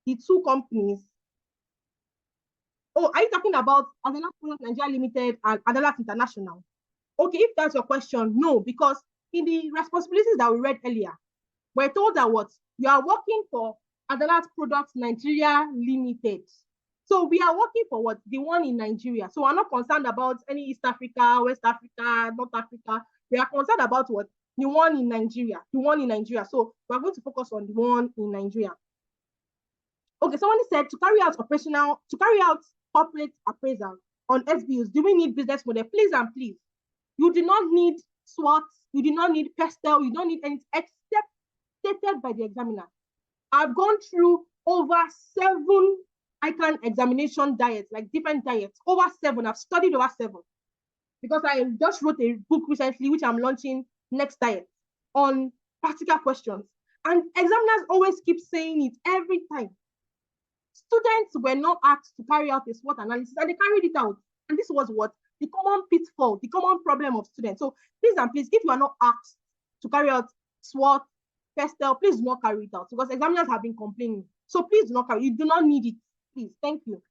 The two companies. Oh, are you talking about Adela's Product Nigeria Limited and Adela's International? Okay, if that's your question, no, because in the responsibilities that we read earlier, we're told that what? You are working for Adela's Products Nigeria Limited. So we are working for what? The one in Nigeria. So we're not concerned about any East Africa, West Africa, North Africa. We are concerned about what? The one in Nigeria. The one in Nigeria. So we're going to focus on the one in Nigeria. Okay, someone said to carry out corporate appraisal on SBUs, do we need business model? Please and please. You do not need SWOT, you do not need PESTEL, you don't need anything except stated by the examiner. I've gone through over 7 ICAN examination diets, like different diets, over 7. I've studied over 7 because I just wrote a book recently, which I'm launching next diet, on practical questions. And examiners always keep saying it every time. Students were not asked to carry out a SWOT analysis, and they carried it out. And this was what? The common pitfall, the common problem of students. So please and please, if you are not asked to carry out SWOT, PESTEL, please do not carry it out, because examiners have been complaining. So please do not carry, you do not need it. Please, thank you.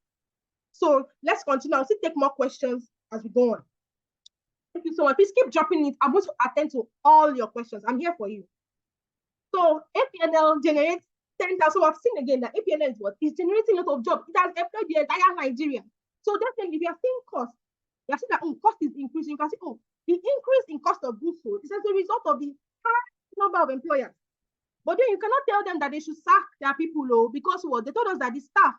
So let's continue. I'll still take more questions as we go on. Thank you so much. Please keep dropping it. I'm going to attend to all your questions. I'm here for you. So APNL generates 10,000. So I've seen again that APNL is what? It's generating a lot of jobs. It has employed the entire Nigeria. So definitely, if you are seeing cost, you are seeing that cost is increasing. You can see, the increase in cost of goods sold is as a result of the high number of employers. But then you cannot tell them that they should sack their people, because what? They told us that the staff,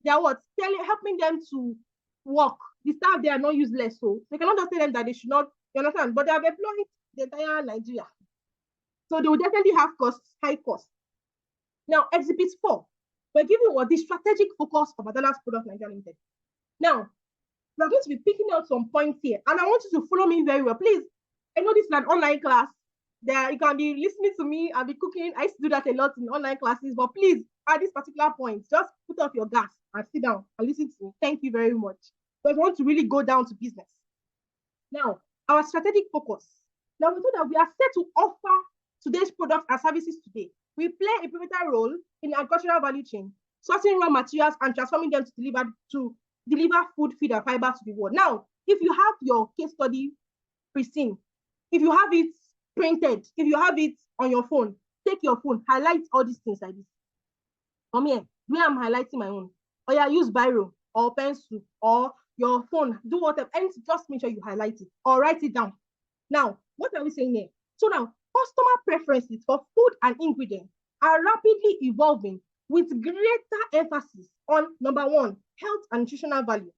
they are what? Helping them to work. The staff, they are not useless. So they cannot just tell them that they should not, you understand? But they have employed the entire Nigeria. So they will definitely have costs, high costs. Now, Exhibit 4, we're giving what? The strategic focus of Adela's Product Nigeria Limited. Now, we're going to be picking out some points here, and I want you to follow me very well. Please, I know this is an online class. There, you can be listening to me and be cooking. I used to do that a lot in online classes, but please, at this particular point, just put off your gas and sit down and listen to me. Thank you very much. Because I want to really go down to business. Now, our strategic focus. Now, we know that we are set to offer today's products and services today. We play a pivotal role in the agricultural value chain, sourcing raw materials and transforming them to deliver food, feed, and fiber to the world. Now, if you have your case study Preseen, if you have it printed, if you have it on your phone, take your phone, highlight all these things like this. Come here, where I'm highlighting my own. Or yeah, use biro or pencil or your phone, do whatever, and just make sure you highlight it or write it down. Now, what are we saying here? So now, customer preferences for food and ingredients are rapidly evolving with greater emphasis on number 1, health and nutritional value.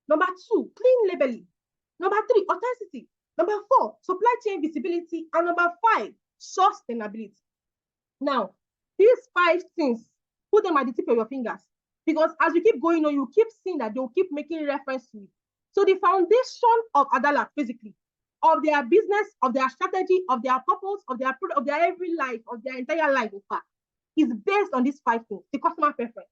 Number 2, clean labeling. Number 3, authenticity. Number 4, supply chain visibility. And number 5, sustainability. Now, these 5 things, put them at the tip of your fingers, because as you keep going on, you keep seeing that they'll keep making reference to it. So the foundation of Adalat, basically, of their business, of their strategy, of their purpose, of their product, of their every life, of their entire life, in fact, is based on these 5 things, the customer preference.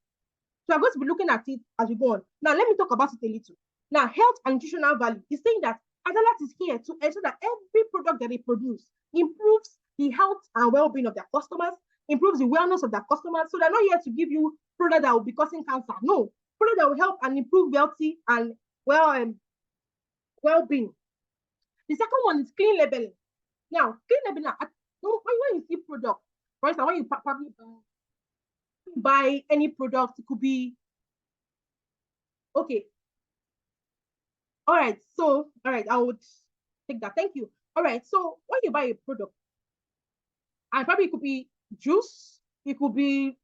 So I'm going to be looking at it as we go on. Now, let me talk about it a little. Now, health and nutritional value is saying that Adalat is here to ensure that every product that they produce improves the health and well-being of their customers, improves the wellness of their customers. So they're not here to give you product that will be causing cancer. No, product that will help and improve healthy and well-being. The second one is clean labeling. Now, clean labeling, when you see product, for instance, when you probably buy any product, it could be, okay, All right. So, all right, I would take that. Thank you. All right. So when you buy a product, and probably it could be juice, it could be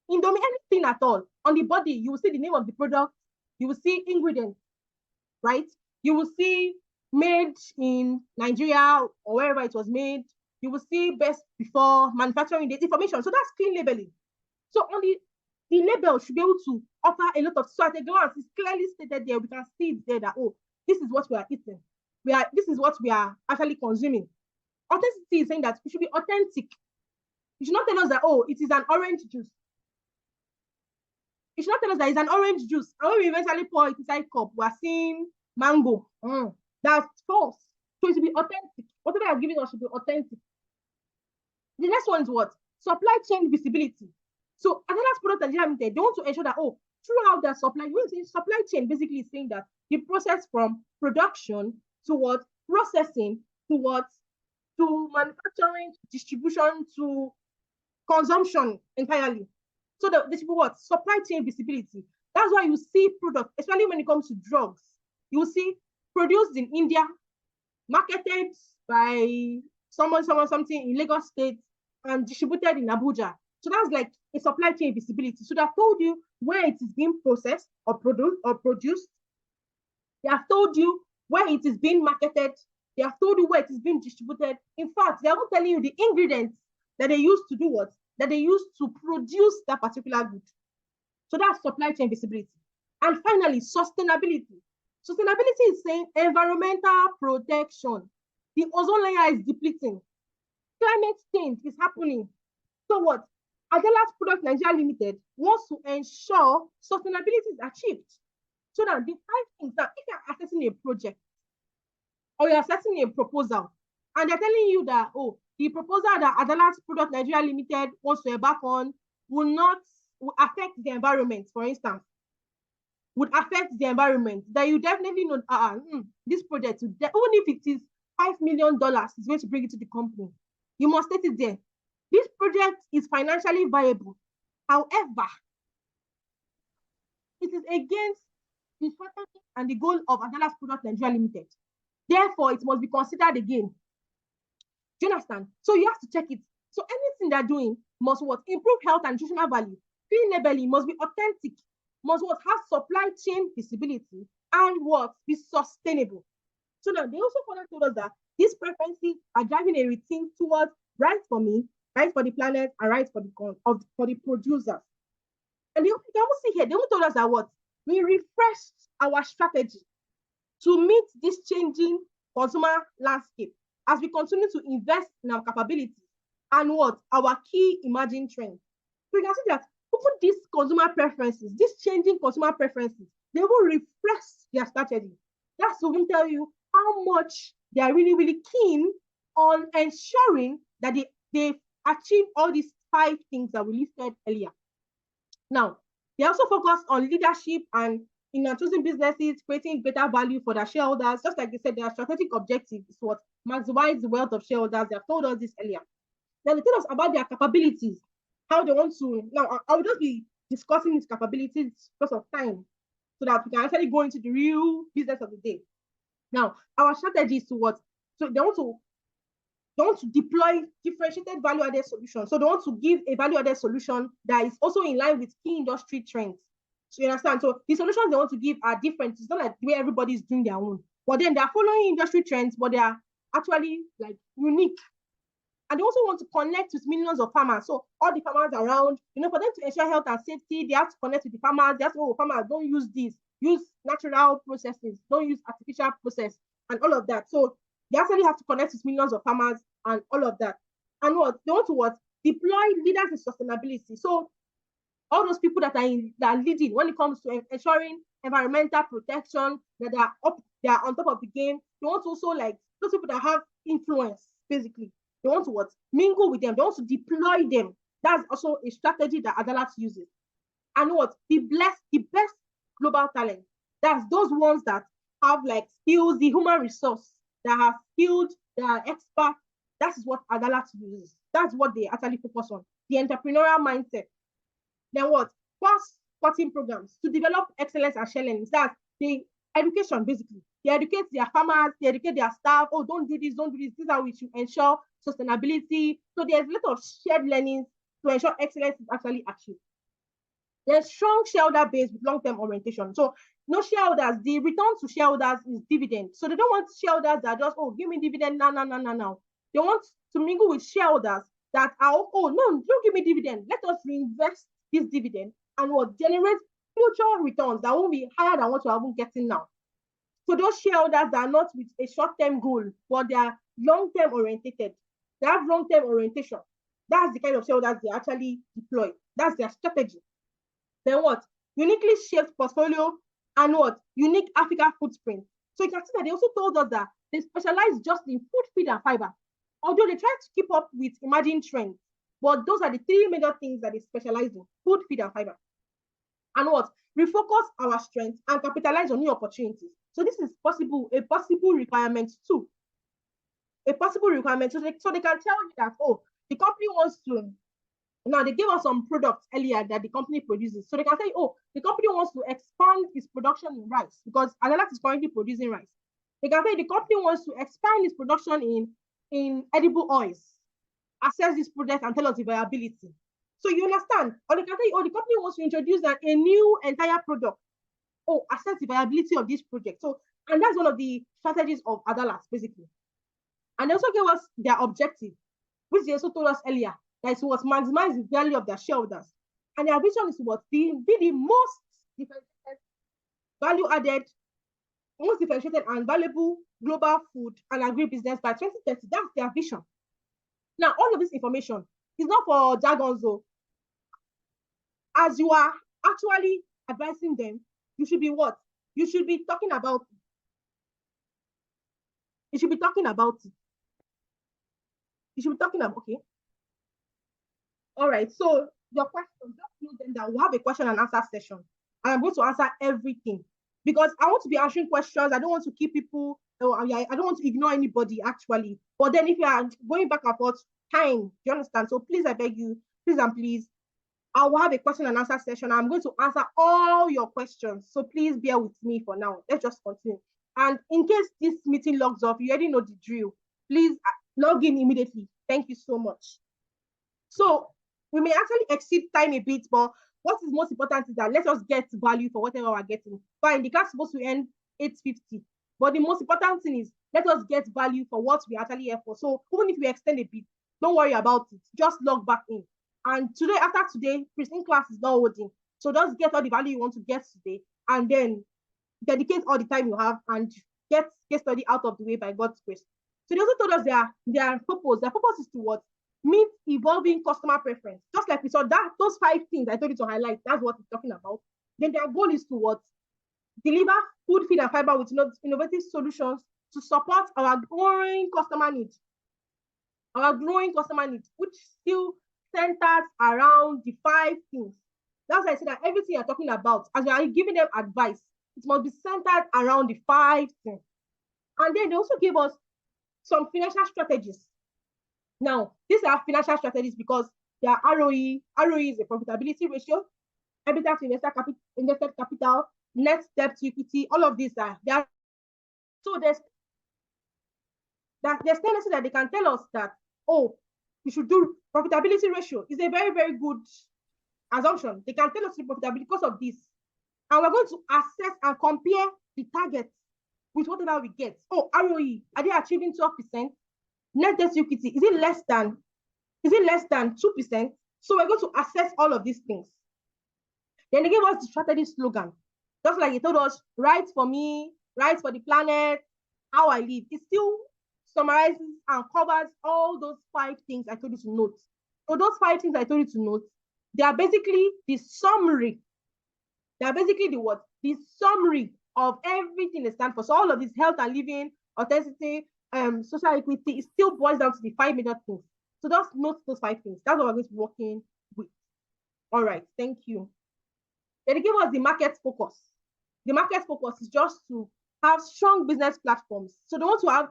Indomie, anything at all. On the body, you will see the name of the product, you will see ingredients, right? You will see made in Nigeria or wherever it was made. You will see best before manufacturing date information. So that's clean labeling. So on the label should be able to offer a lot of, so at a glance, it's clearly stated there. We can see it there that, oh, this is what we are eating. This is what we are actually consuming. Authenticity is saying that it should be authentic. You should not tell us that, oh, it is an orange juice. You should not tell us that it's an orange juice. And when we eventually pour it inside cup, we're seeing mango. That's false. So it should be authentic. Whatever you're giving us should be authentic. The next one is what? Supply chain visibility. So Adela's Product Nigeria Limited, they want to ensure that, oh, throughout their supply chain basically is saying that the process from production to what? Processing to what? To manufacturing, distribution, to consumption entirely. So this people what? Supply chain visibility. That's why you see products, especially when it comes to drugs. You will see produced in India, marketed by someone, something in Lagos State, and distributed in Abuja. So that's like a supply chain visibility. So they've told you where it is being processed or produced. They have told you where it is being marketed. They have told you where it is being distributed. In fact, they are even telling you the ingredients that they use to do what? That they use to produce that particular good. So that's supply chain visibility. And finally, sustainability. Sustainability is saying environmental protection. The ozone layer is depleting. Climate change is happening. So what? Adela's Product Nigeria Limited wants to ensure sustainability is achieved. So that the 5 things that if you're assessing a project or you're assessing a proposal, and they're telling you that, oh, the proposal that Adela's Product Nigeria Limited wants to embark on will affect the environment, for instance, would affect the environment, that you definitely know this project, even if it is $5 million, is going to bring it to the company. You must state it there. This project is financially viable. However, it is against the strategy and the goal of Adela's Product Nigeria Limited. Therefore, it must be considered again. Do you understand? So you have to check it. So anything they're doing must what? Improve health and nutritional value. Clean labeling must be authentic, must what? Have supply chain visibility, and what? Be sustainable. So now they also further told us that these preferences are driving a routine towards right for me, right for the planet, and right for the producers. And they can see here, they also told us that what? We refreshed our strategy to meet this changing consumer landscape as we continue to invest in our capabilities and what? Our key emerging trends. So you can see that even these consumer preferences, these changing consumer preferences, they will refresh their strategy. That's to tell you how much they are really, really keen on ensuring that they achieve all these 5 things that we listed earlier. Now, they also focus on leadership and in choosing businesses, creating greater value for their shareholders. Just like they said, their strategic objective is what? Maximize the wealth of shareholders. They have told us this earlier. Then they tell us about their capabilities, how they want to. Now, I will just be discussing these capabilities because of time, so that we can actually go into the real business of the day. Now, our strategy is to what? So they want to deploy differentiated value-added solutions. So they want to give a value-added solution that is also in line with key industry trends. So you understand? So the solutions they want to give are different. It's not like the way everybody is doing their own. But then they're following industry trends, but they are actually like unique. And they also want to connect with millions of farmers. So all the farmers around, for them to ensure health and safety, they have to connect with the farmers. They have to, farmers, don't use this. Use natural processes. Don't use artificial process and all of that. So they actually have to connect with millions of farmers and all of that. And what? They want to deploy leaders in sustainability. So all those people that are leading when it comes to ensuring environmental protection, that they are on top of the game. They want to also those people that have influence, basically. They want to mingle with them. They want to deploy them. That's also a strategy that Adalat uses. And the best global talent. That's those ones that have skills, the human resource, that have skilled, that are experts. That is what Adalat uses. That's what they actually focus on. The entrepreneurial mindset. Then what? Course cutting programs to develop excellence and share learning. That's they education, basically. They educate their farmers, they educate their staff. Oh, don't do this, don't do this. This is how we should ensure sustainability. So there's a lot of shared learnings to ensure excellence is actually achieved. There's strong shareholder base with long-term orientation. So no shareholders, the return to shareholders is dividend. So they don't want shareholders that just, oh, give me dividend now. They want to mingle with shareholders that are, oh, no, don't give me dividend. Let us reinvest this dividend and what generate future returns that won't be higher than what you're even getting now. So those shareholders that are not with a short-term goal, but they are long-term orientated. They have long-term orientation. That's the kind of shareholders they actually deploy. That's their strategy. Then what? Uniquely shaped portfolio and what? Unique Africa footprint. So you can see that they also told us that they specialize just in food, feed, and fiber. Although they try to keep up with emerging trends, but those are the three major things that they specialize in: food, feed, and fiber. And what? Refocus our strengths and capitalize on new opportunities. So this is possible, a possible requirement too. A possible requirement. So they can tell you that, oh, the company wants to, now they gave us some products earlier that the company produces. So they can say, oh, the company wants to expand its production in rice because Adalat is currently producing rice. They can say the company wants to expand its production in edible oils. Assess this product and tell us the viability. So you understand? Or they can say, oh, the company wants to introduce a new entire product. Oh, assess the viability of this project. So, and that's one of the strategies of Adalat, basically. And they also gave us their objective, which they also told us earlier, that it was maximize the value of their shareholders. And their vision is what? Be the most differentiated, value-added, most differentiated and valuable global food and agribusiness by 2030. That's their vision. Now, all of this information is not for jargons, though. As you are actually advising them, you should be what? You should be talking about it. You should be talking about it. You should be talking about, okay. All right, so your question, just know them that we'll have a question and answer session. And I'm going to answer everything because I want to be answering questions. I don't want to keep people, I don't want to ignore anybody actually. But then if you are going back and forth, time, do you understand? So please, I beg you, please and please, I will have a question and answer session. I'm going to answer all your questions. So please bear with me for now. Let's just continue. And in case this meeting logs off, you already know the drill. Please log in immediately. Thank you so much. So we may actually exceed time a bit, but what is most important is that let us get value for whatever we're getting. Fine, the class is supposed to end 8:50. But the most important thing is let us get value for what we actually here for. So even if we extend a bit, don't worry about it. Just log back in. And today, after today, Preseen class is not holding. So just get all the value you want to get today and then dedicate all the time you have and get case study out of the way by God's grace. So they also told us their purpose. Their purpose is to what? Meet evolving customer preference. Just like we saw that, those 5 things I told you to highlight, that's what it's talking about. Then their goal is to what? Deliver food, feed, and fiber with innovative solutions to support our growing customer needs. Our growing customer needs, which still centers around the 5 things. That's why I said that everything you're talking about, as you are giving them advice, it must be centered around the 5 things. And then they also gave us some financial strategies. Now, these are financial strategies because they are ROE. ROE is a profitability ratio, EBITDA to invested capital, net debt to equity. All of these are there. So there's tendency that they can tell us that, oh, you should do profitability ratio is a very, very good assumption. They can tell us the profitability because of this. And we're going to assess and compare the targets with whatever we get. Oh, ROE, are they achieving 12%? Net debt to equity, is it less than 2%? So we're going to assess all of these things. Then they gave us the strategy slogan. Just like they told us, right for me, right for the planet, how I live. It still summarizes and covers all those 5 things I told you to note. So those 5 things I told you to note, they are basically the summary. They are basically the what? The summary of everything they stand for. So all of this health and living, authenticity, social equity, it still boils down to the 5 major things. So just note those 5 things. That's what we're going to be working with. All right, thank you. Then they give us the market focus. The market focus is just to have strong business platforms. So they want to have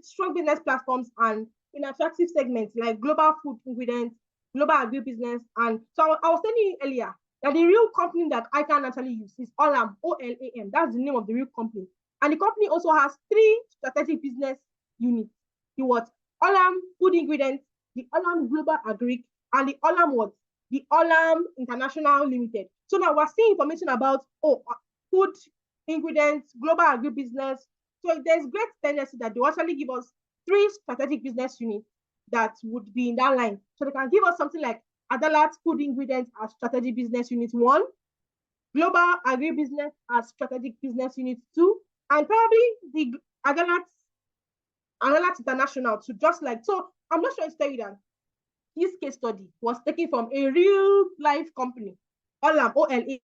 strong business platforms and in attractive segments like global food ingredients, global agribusiness. And so I was telling you earlier That the real company that ICAN actually uses is Olam, OLAM. That's the name of the real company. And the company also has 3 strategic business units. The what? Olam Food Ingredients, the Olam Global Agric, and the Olam what? The Olam International Limited. So now we're seeing information about food ingredients, global agribusiness. So there's great tendency that they actually give us 3 strategic business units that would be in that line. So they can give us something like Adalat Food Ingredients as strategic business unit 1, Global Agribusiness as strategic business unit 2, and probably the Adalat International to just like. So I'm not sure to tell you that this case study was taken from a real life company, Olam, OLA,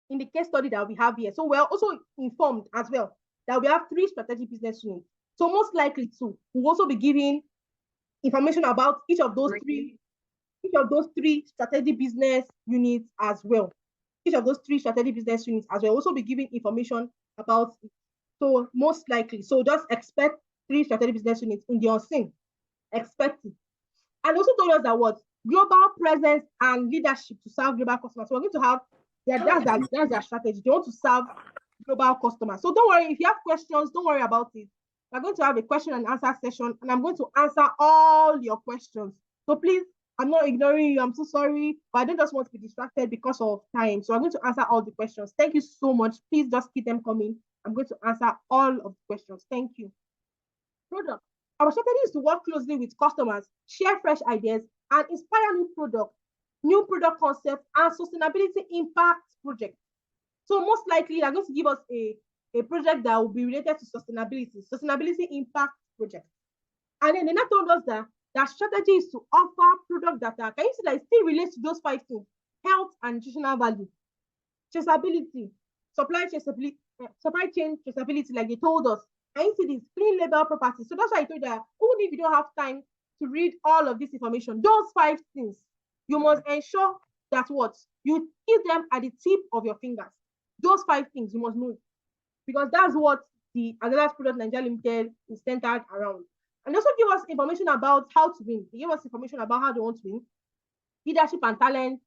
in the case study that we have here. So we're also informed as well that we have 3 strategic business units. So most likely too, we'll also be giving information about each of those three strategic business units as well. Each of those 3 strategic business units as well. We'll also be giving information about it. So most likely, so just expect 3 strategic business units in the unseen. Expect it. And also told us that what? Global presence and leadership to serve global customers. So we're going to have, that's their strategy. They want to serve global customers. So don't worry, if you have questions, don't worry about it. We're going to have a question and answer session, and I'm going to answer all your questions. So please, I'm not ignoring you. I'm so sorry, but I don't just want to be distracted because of time. So I'm going to answer all the questions. Thank you so much. Please just keep them coming. I'm going to answer all of the questions. Thank you. Product. Our strategy is to work closely with customers, share fresh ideas, and inspire new product concepts, and sustainability impact projects. So most likely, they're going to give us a project that will be related to sustainability impact project. And then they not told us that their strategy is to offer product data. Can you see that it still relates to those 5 things? Health and nutritional value, traceability, supply chain traceability, like they told us. And you see this clean label property. So that's why I told you that even if you don't have time to read all of this information, those 5 things, you must ensure that what? You keep them at the tip of your fingers. Those 5 things you must know, because that's what the Adalat Product Nigeria Limited is centered around. And also give us information about how to win. They give us information about how they want to win, leadership and talent,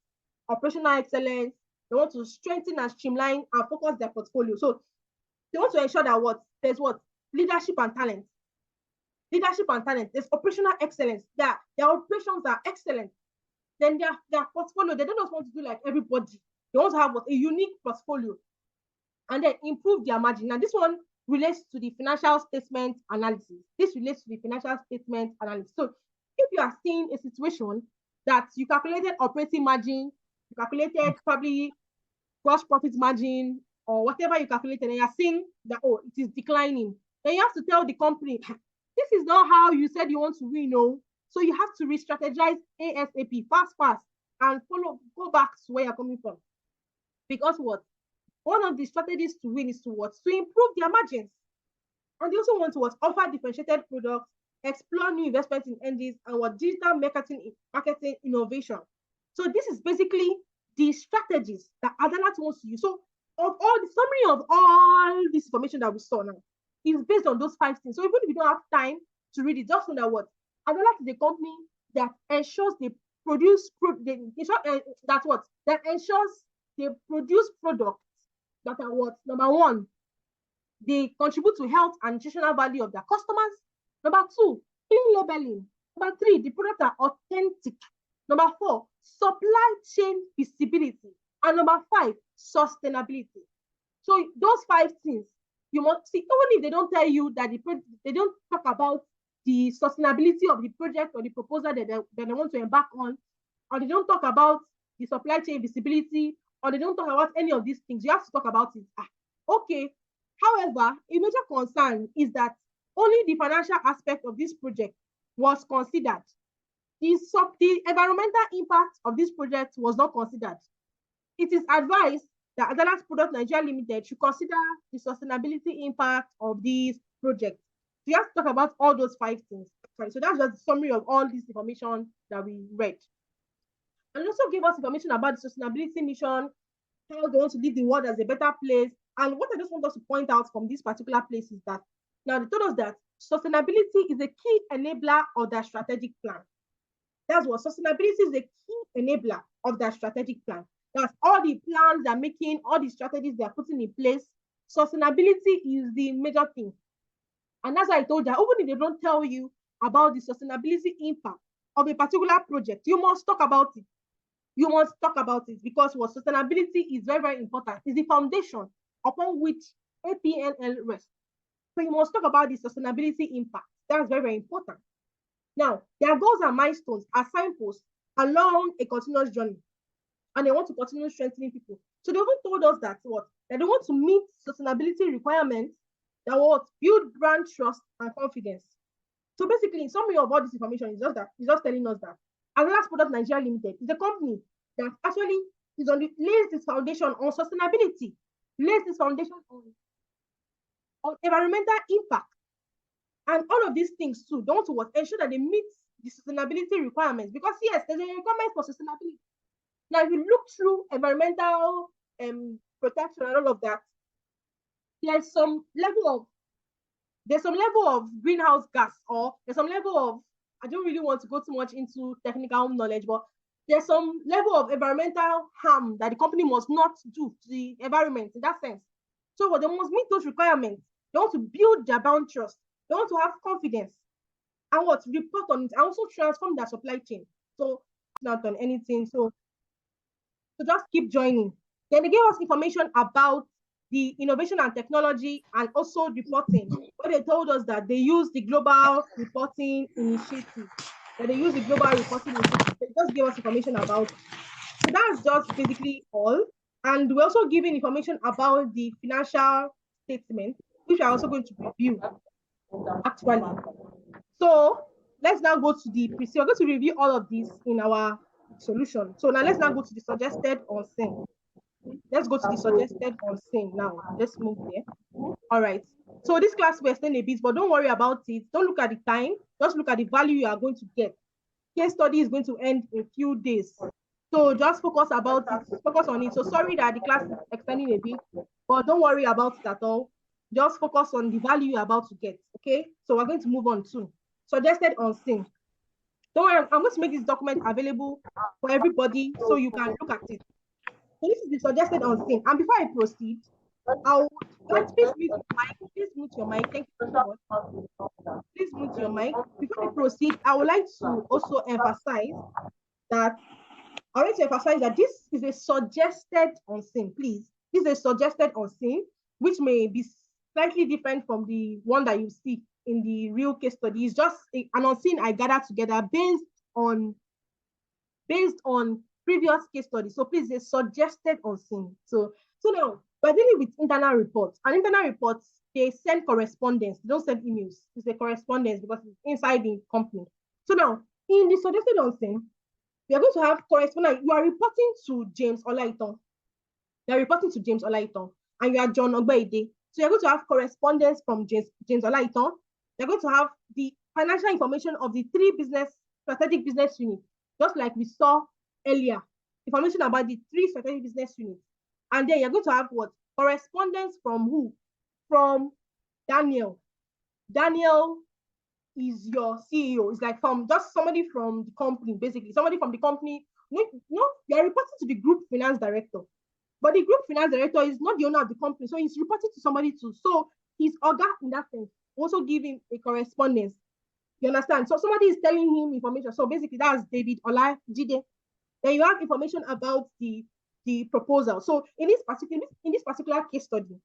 operational excellence. They want to strengthen and streamline and focus their portfolio. So they want to ensure that what? There's what? Leadership and talent. There's operational excellence. Their operations are excellent. Then their portfolio, they don't just want to do like everybody. They want to have what? A unique portfolio. And then improve their margin. Now, this one relates to the financial statement analysis. So if you are seeing a situation that you calculated operating margin, you calculated probably gross profit margin, or whatever you calculated, and you're seeing that, it is declining, then you have to tell the company, this is not how you said you want to win, no. So you have to re-strategize ASAP, fast, and go back to where you're coming from. Because what? One of the strategies to win is to what? To improve their margins. And they also want to what? Offer differentiated products, explore new investments in NGs, and what? Digital marketing innovation. So this is basically the strategies that Adalat wants to use. So of all the summary of all this information that we saw now is based on those 5 things. So even if you don't have time to read it, just know that what? Adalat is a company that ensures they produce that ensures they produce products that are what? Number 1, they contribute to health and nutritional value of their customers. Number 2, clean labeling. Number 3, the products are authentic. Number 4, supply chain visibility. And number 5, sustainability. So those 5 things, you must see, even if they don't tell you that they don't talk about the sustainability of the project or the proposal that they want to embark on, or they don't talk about the supply chain visibility, or they don't talk about any of these things, you have to talk about it. Okay. However, a major concern is that only the financial aspect of this project was considered. The environmental impact of this project was not considered. It is advised that Adalat Product Nigeria Limited should consider the sustainability impact of this project. So you have to talk about all those 5 things. So that's just the summary of all this information that we read. And also give us information about the sustainability mission, how they want to leave the world as a better place. And what I just want us to point out from this particular place is that now they told us that sustainability is a key enabler of their strategic plan. That's what sustainability is a key enabler of that strategic plan. That's all the plans they're making, all the strategies they're putting in place. Sustainability is the major thing. And that's why I told you, even if they don't tell you about the sustainability impact of a particular project, you must talk about it. You must talk about it because what sustainability is very, very important. It's the foundation upon which APNL rests. So you must talk about the sustainability impact. That's very, very important. Now, their goals and milestones are signposts along a continuous journey, and they want to continue strengthening people. So they even told us that they want to meet sustainability requirements that build brand trust and confidence. So basically, in summary of all this information is just telling us that Adalas Product Nigeria Limited is a company that actually lays its foundation on sustainability, lays its foundation on environmental impact. And all of these things too, they want to ensure that they meet the sustainability requirements. Because yes, there's a requirement for sustainability. Now, if you look through environmental protection and all of that, there's some level of greenhouse gas, or there's some level of, I don't really want to go too much into technical knowledge, but there's some level of environmental harm that the company must not do to the environment in that sense. So they must meet those requirements. They want to build their brand trust. They want to have confidence and report on it and also transform their supply chain. So not on anything. So just keep joining. Then they gave us information about the innovation and technology and also reporting, where they told us that they use the global reporting initiative. They just gave us information about it. So that's just basically all. And we're also giving information about the financial statement, which we're also going to review actually. So let's now go to the Preseen. We're going to review all of this in our solution. So now let's now go to the suggested unseen. Let's go to the suggested unseen now. Let's move there. All right. So this class will extend a bit, but don't worry about it. Don't look at the time. Just look at the value you are going to get. Case study is going to end in a few days. So just focus on it. So sorry that the class is extending a bit, but don't worry about it at all. Just focus on the value you're about to get. Okay. So we're going to move on to suggested unseen. Don't worry, I'm going to make this document available for everybody so you can look at it. So this is the suggested unseen. And before I proceed, please mute your mic. Thank you so much. Please mute your mic. Before I proceed, I would like to also emphasize that this is a suggested unseen. Please, this is a suggested unseen, which may be slightly different from the one that you see in the real case study. It's just an unseen I gathered together based on previous case studies. So please, it's suggested unseen. So now we're dealing with internal reports. And internal reports, they send correspondence. They don't send emails. It's a correspondence because it's inside the company. So now, in the suggested unseen, we are going to have correspondence. You are reporting to James Olaiton. You are reporting to James Olaiton, and you are John Ogbeide. So you're going to have correspondence from James Olaiton. You're going to have the financial information of the strategic business units, just like we saw earlier. Information about the 3 strategic business units. And then you're going to have correspondence from who? From Daniel. Daniel is your CEO. It's like just somebody from the company, basically. Somebody from the company. You're reporting to the group finance director. But the group finance director is not the owner of the company. So he's reporting to somebody too. So his organ in that sense also give him a correspondence. You understand? So somebody is telling him information. So basically that's David Olajide. Then you have information about the proposal. So in this particular case study,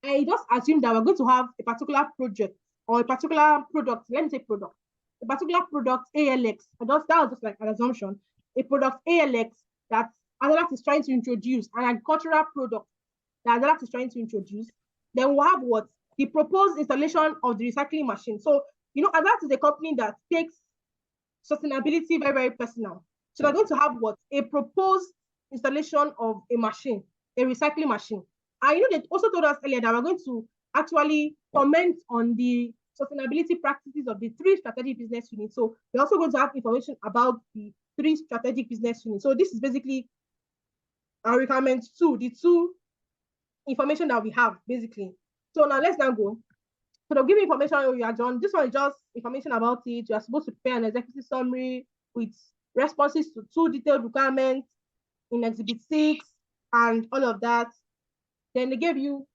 I just assume that we're going to have a particular project or a particular product. Let me say product. A particular product ALX. That was just like an assumption. A product ALX that Adalat is trying to introduce, an agricultural product that Adalat is trying to introduce. Then we'll have the proposed installation of the recycling machine. So Adalat is a company that takes sustainability very, very personal. So we're going to have a proposed installation of a machine, a recycling machine. And they also told us earlier that we're going to actually comment on the sustainability practices of the 3 strategic business units. So we're also going to have information about the 3 strategic business units. So this is basically our requirements to the 2 information that we have, basically. So now let's now go. So they'll give you information you are done. This one is just information about it. You are supposed to prepare an executive summary with responses to 2 detailed requirements in Exhibit 6, and all of that. Then they gave you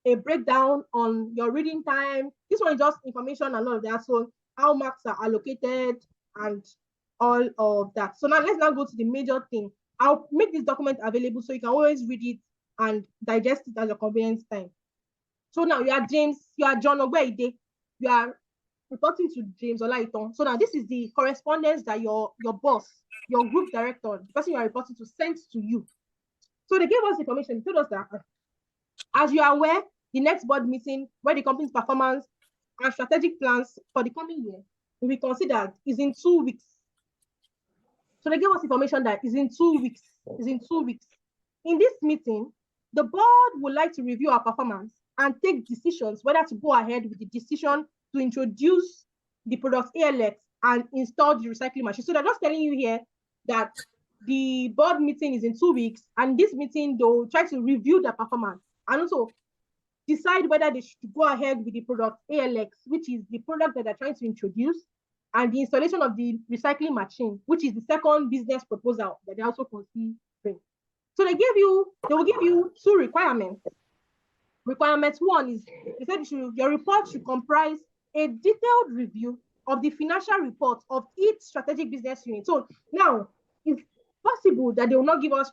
a breakdown on your reading time. This one is just information and all of that. So how marks are allocated and all of that. So now let's now go to the major thing. I'll make this document available so you can always read it and digest it at your convenience time. So now you are James, you are John Ogbeide, you are reporting to James Olaiton. So now this is the correspondence that your boss, your group director, the person you are reporting to, sent to you. So they gave us information. They told us that, as you are aware, the next board meeting where the company's performance and strategic plans for the coming year will be considered is in 2 weeks. So they gave us information that is in 2 weeks. In this meeting, the board would like to review our performance and take decisions whether to go ahead with the decision to introduce the product ALX and install the recycling machine. So they're just telling you here that the board meeting is in 2 weeks, and this meeting they'll try to review their performance and also decide whether they should go ahead with the product ALX, which is the product that they're trying to introduce, and the installation of the recycling machine, which is the second business proposal that they also considering. So they will give you 2 requirements. Requirement 1 is, they said your report should comprise a detailed review of the financial report of each strategic business unit. So now it's possible that they will not give us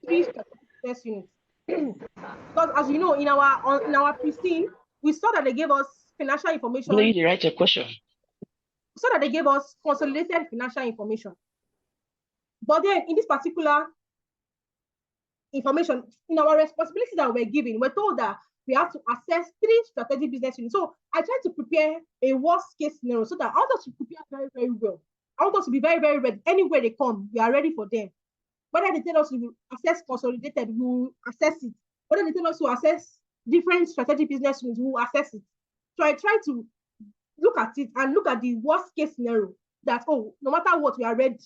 3 strategic business units. Because as you know, in our Preseen, we saw that they gave us financial information. No, you write a question. So that they gave us consolidated financial information. But then in this particular information, in our responsibilities that we're given, we're told that we have to assess 3 strategic business units. So I tried to prepare a worst case scenario so that I want us to prepare very, very well. I want us to be very, very ready. Anywhere they come, we are ready for them. Whether they tell us to assess consolidated, we will assess it. Whether they tell us to assess different strategic business units, we will assess it. So I try to look at it and look at the worst case scenario that, oh, no matter what, we are ready.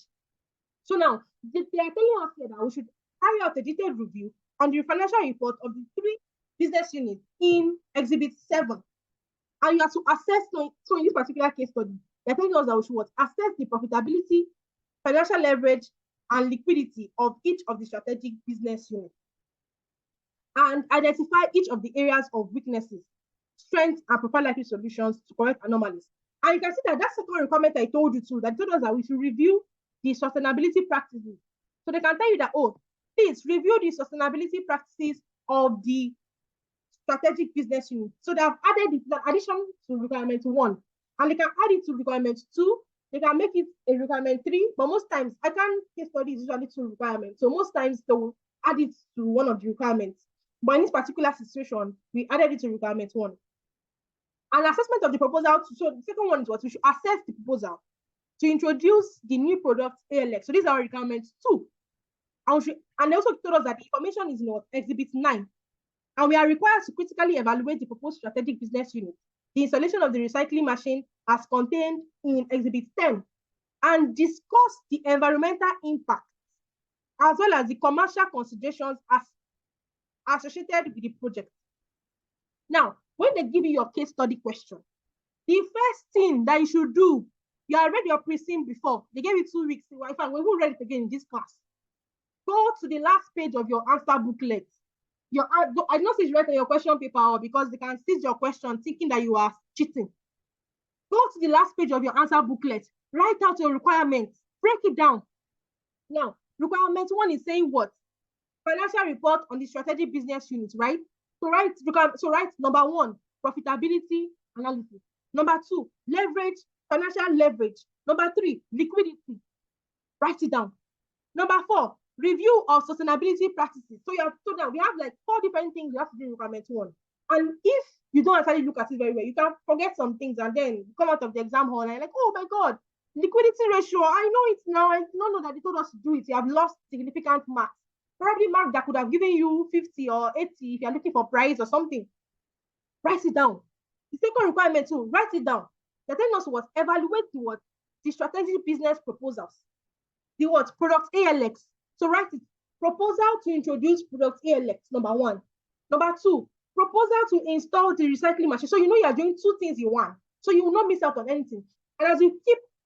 So now, they are telling us here that we should carry out a detailed review on the financial report of the 3 business units in Exhibit 7. And you have to assess, so in this particular case study, they're telling us that we should assess the profitability, financial leverage, and liquidity of each of the strategic business units, and identify each of the areas of weaknesses, strengths, and provide likely solutions to correct anomalies. And you can see that that's the requirement I told you to, that told us that we should review the sustainability practices. So they can tell you that, oh, please review the sustainability practices of the strategic business unit. So they have added it, in addition to requirement 1, and they can add it to requirement 2. They can make it a requirement 3, but most times ICAN case study is usually 2 requirements. So most times they will add it to one of the requirements. But in this particular situation, we added it to requirement 1. An assessment of the proposal. So the second one is what we should assess the proposal to introduce the new product ALX. So these are requirements 2. And they also told us that the information is in Exhibit 9. And we are required to critically evaluate the proposed strategic business unit, the installation of the recycling machine as contained in Exhibit 10, and discuss the environmental impact as well as the commercial considerations as associated with the project. Now, when they give you your case study question, the first thing that you should do, you have read your Preseen before. They gave you 2 weeks. In fact, we will read it again in this class. Go to the last page of your answer booklet. I don't say you write on your question paper because they can seize your question thinking that you are cheating. Go to the last page of your answer booklet. Write out your requirements. Break it down. Now, requirement 1 is saying what? Financial report on the strategic business unit, right? So write number 1, profitability analysis. Number 2, leverage, financial leverage. Number 3, liquidity. Write it down. Number 4, review of sustainability practices. So now we have like 4 different things you have to do in requirement 1. And if you don't actually look at it very well, you can forget some things and then come out of the exam hall and you're like, oh my God, liquidity ratio, I know it now. I don't know that they told us to do it. You have lost significant marks. Probably marks that could have given you 50 or 80 if you're looking for prize or something. Write it down. The second requirement too, write it down. They're telling us what? Evaluate the strategic business proposals. The what? Product ALX. So write it. Proposal to introduce product ALX, number 1. Number 2, proposal to install the recycling machine. So you know you are doing 2 things in one. So you will not miss out on anything. And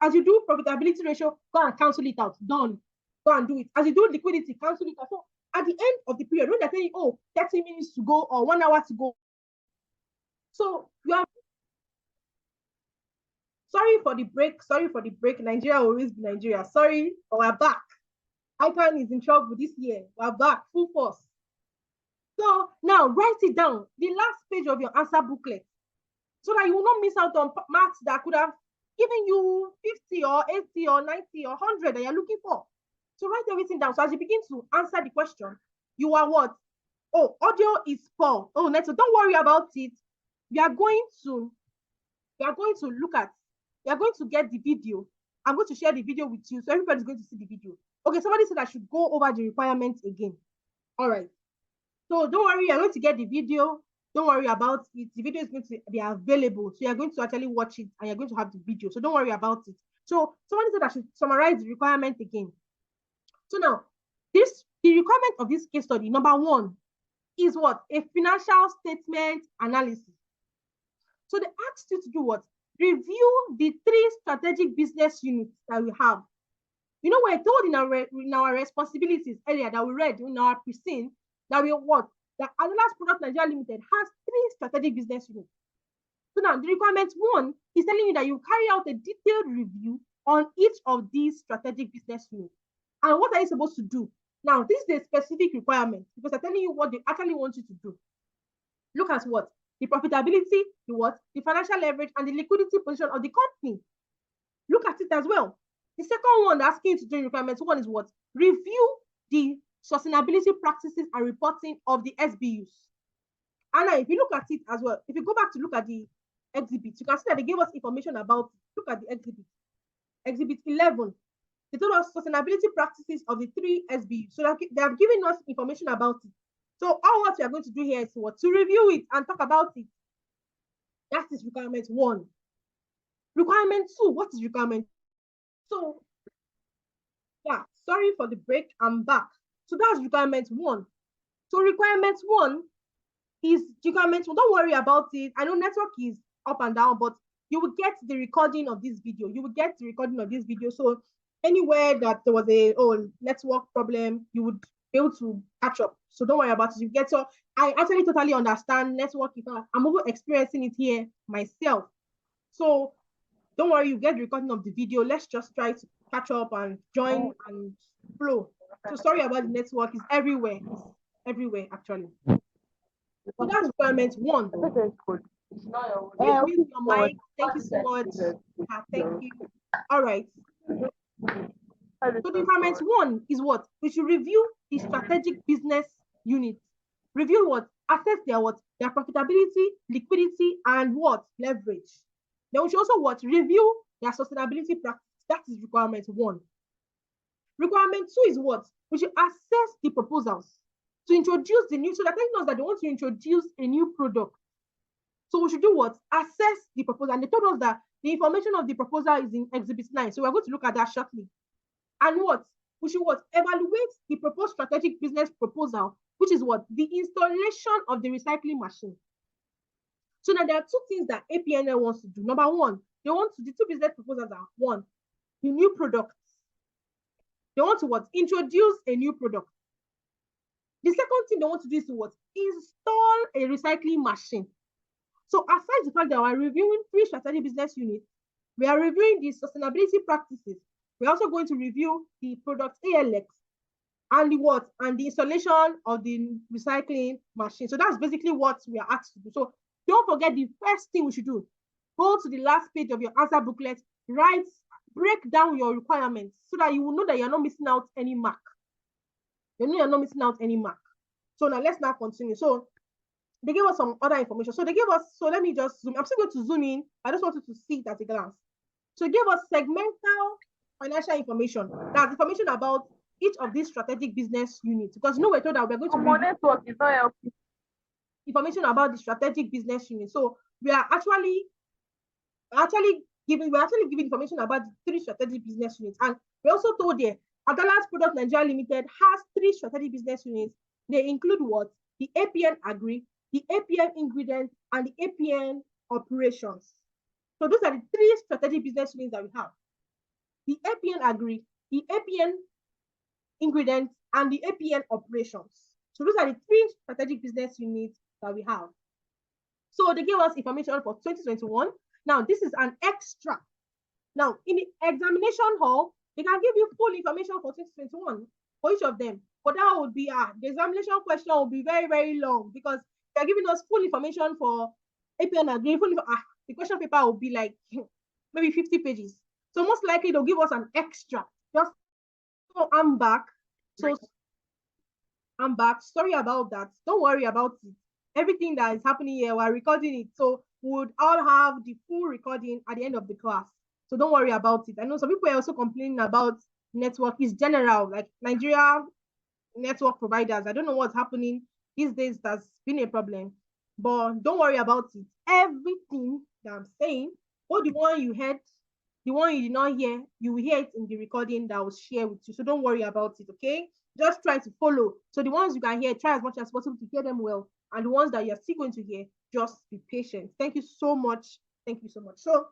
as As you do profitability ratio, go and cancel it out. Done. Go and do it. As you do liquidity, cancel it out. So at the end of the period, when they're saying, oh, 30 minutes to go or 1 hour to go. So you are sorry for the break. Sorry for the break. Nigeria will always be Nigeria. Sorry, but we're back. ICAN is in trouble this year. We're back, full force. So now write it down, the last page of your answer booklet, so that you will not miss out on marks that could have given you 50 or 80 or 90 or 100 that you're looking for. So write everything down. So as you begin to answer the question, you are what? Oh, audio is poor. Oh, Neto, don't worry about it. We are going to look at, we are going to get the video. I'm going to share the video with you, so everybody's going to see the video. Okay, somebody said I should go over the requirements again. All right. So don't worry, you're going to get the video. Don't worry about it. The video is going to be available. So you're going to actually watch it and you're going to have the video. So don't worry about it. So somebody said I should summarize the requirement again. So now, the requirement of this case study, number one, is what? A financial statement analysis. So they asked you to do what? Review the 3 strategic business units that we have. You know, we're told in our responsibilities earlier that we read in our Preseen that we what? That Adela's Product Nigeria Limited has 3 strategic business units. So now the requirement 1 is telling you that you carry out a detailed review on each of these strategic business units. And what are you supposed to do? Now, this is a specific requirement because I'm telling you what they actually want you to do. Look at what? The profitability, the what? The financial leverage, and the liquidity position of the company. Look at it as well. The second one asking you to do requirements 1 is what? Review the sustainability practices and reporting of the SBUs. And now, if you look at it as well, if you go back to look at the exhibit, you can see that they gave us information about it. Look at the exhibit. Exhibit 11. They told us sustainability practices of the 3 SBUs. So they have given us information about it. So all what we are going to do here is what? To review it and talk about it. That is requirement 1. Requirement 2, what is requirement? So, yeah, sorry for the break, I'm back. So that's requirement 1. So requirement 1 is requirement 1. Don't worry about it. I know network is up and down, but you will get the recording of this video. You will get the recording of this video. So anywhere that there was a network problem, you would be able to catch up. So don't worry about it. You get, so I actually totally understand network. I'm over experiencing it here myself. So don't worry, you get the recording of the video. Let's just try to catch up and join and flow. So sorry about the network. It's everywhere. It's everywhere actually. So that's requirement 1. Please mute your mic. Thank you so much. Thank you. All right. So the requirement 1 is what? We should review the strategic business units. Review what? Assess their what? Their profitability, liquidity, and what? Leverage. Then we should also what? Review their sustainability practice. That is requirement 1. Requirement 2 is what? We should assess the proposals to introduce the new. So they're telling us that they want to introduce a new product. So we should do what? Assess the proposal. And they told us that the information of the proposal is in Exhibit 9. So we're going to look at that shortly. And what? We should what? Evaluate the proposed strategic business proposal, which is what? The installation of the recycling machine. So now there are 2 things that APNL wants to do. Number 1, they want to, the 2 business proposals are 1, the new products. They want to what? Introduce a new product. The second thing they want to do is to what? Install a recycling machine. So aside the fact that we're reviewing 3 strategic business units, we are reviewing the sustainability practices. We're also going to review the product ALX and the what? And the installation of the recycling machine. So that's basically what we are asked to do. So don't forget the first thing we should do. Go to the last page of your answer booklet, break down your requirements so that you will know that you're not missing out any mark. You know you're not missing out any mark. So now let's now continue. So they gave us some other information. So they gave us, so let me just zoom. I'm still going to zoom in. I just wanted to see it at a glance. So they gave us segmental financial information. That's information about each of these strategic business units. Because you know we're told that we're going to network is not helping. Information about the strategic business unit. So we are actually giving information about the 3 strategic business units. And we also told there, Adela's Product Nigeria Limited has 3 strategic business units. They include what? The APN Agri, the APN Ingredients, and the APN Operations. So those are the 3 strategic business units that we have. the APN Agri, the APN Ingredients, and the APN Operations. So those are the three strategic business units that we have. So they gave us information for 2021. Now, this is an extra. Now, in the examination hall, they can give you full information for 2021 for each of them. But that would be the examination question will be very, very long because they're giving us full information for APN Agri. The question paper will be like maybe 50 pages. So most likely they'll give us an extra. Just so I'm back. So I'm back. Sorry about that. Don't worry about it. Everything that is happening here, we're recording it. So we would all have the full recording at the end of the class. So don't worry about it. I know some people are also complaining about network. It's general, like Nigeria network providers. I don't know what's happening these days. That's been a problem. But don't worry about it. Everything that I'm saying, or the one you heard, the one you did not hear, you will hear it in the recording that I will share with you. So don't worry about it, okay? Just try to follow. So the ones you can hear, try as much as possible to hear them well. And the ones that you're still going to hear, just be patient. Thank you so much. Thank you so much. So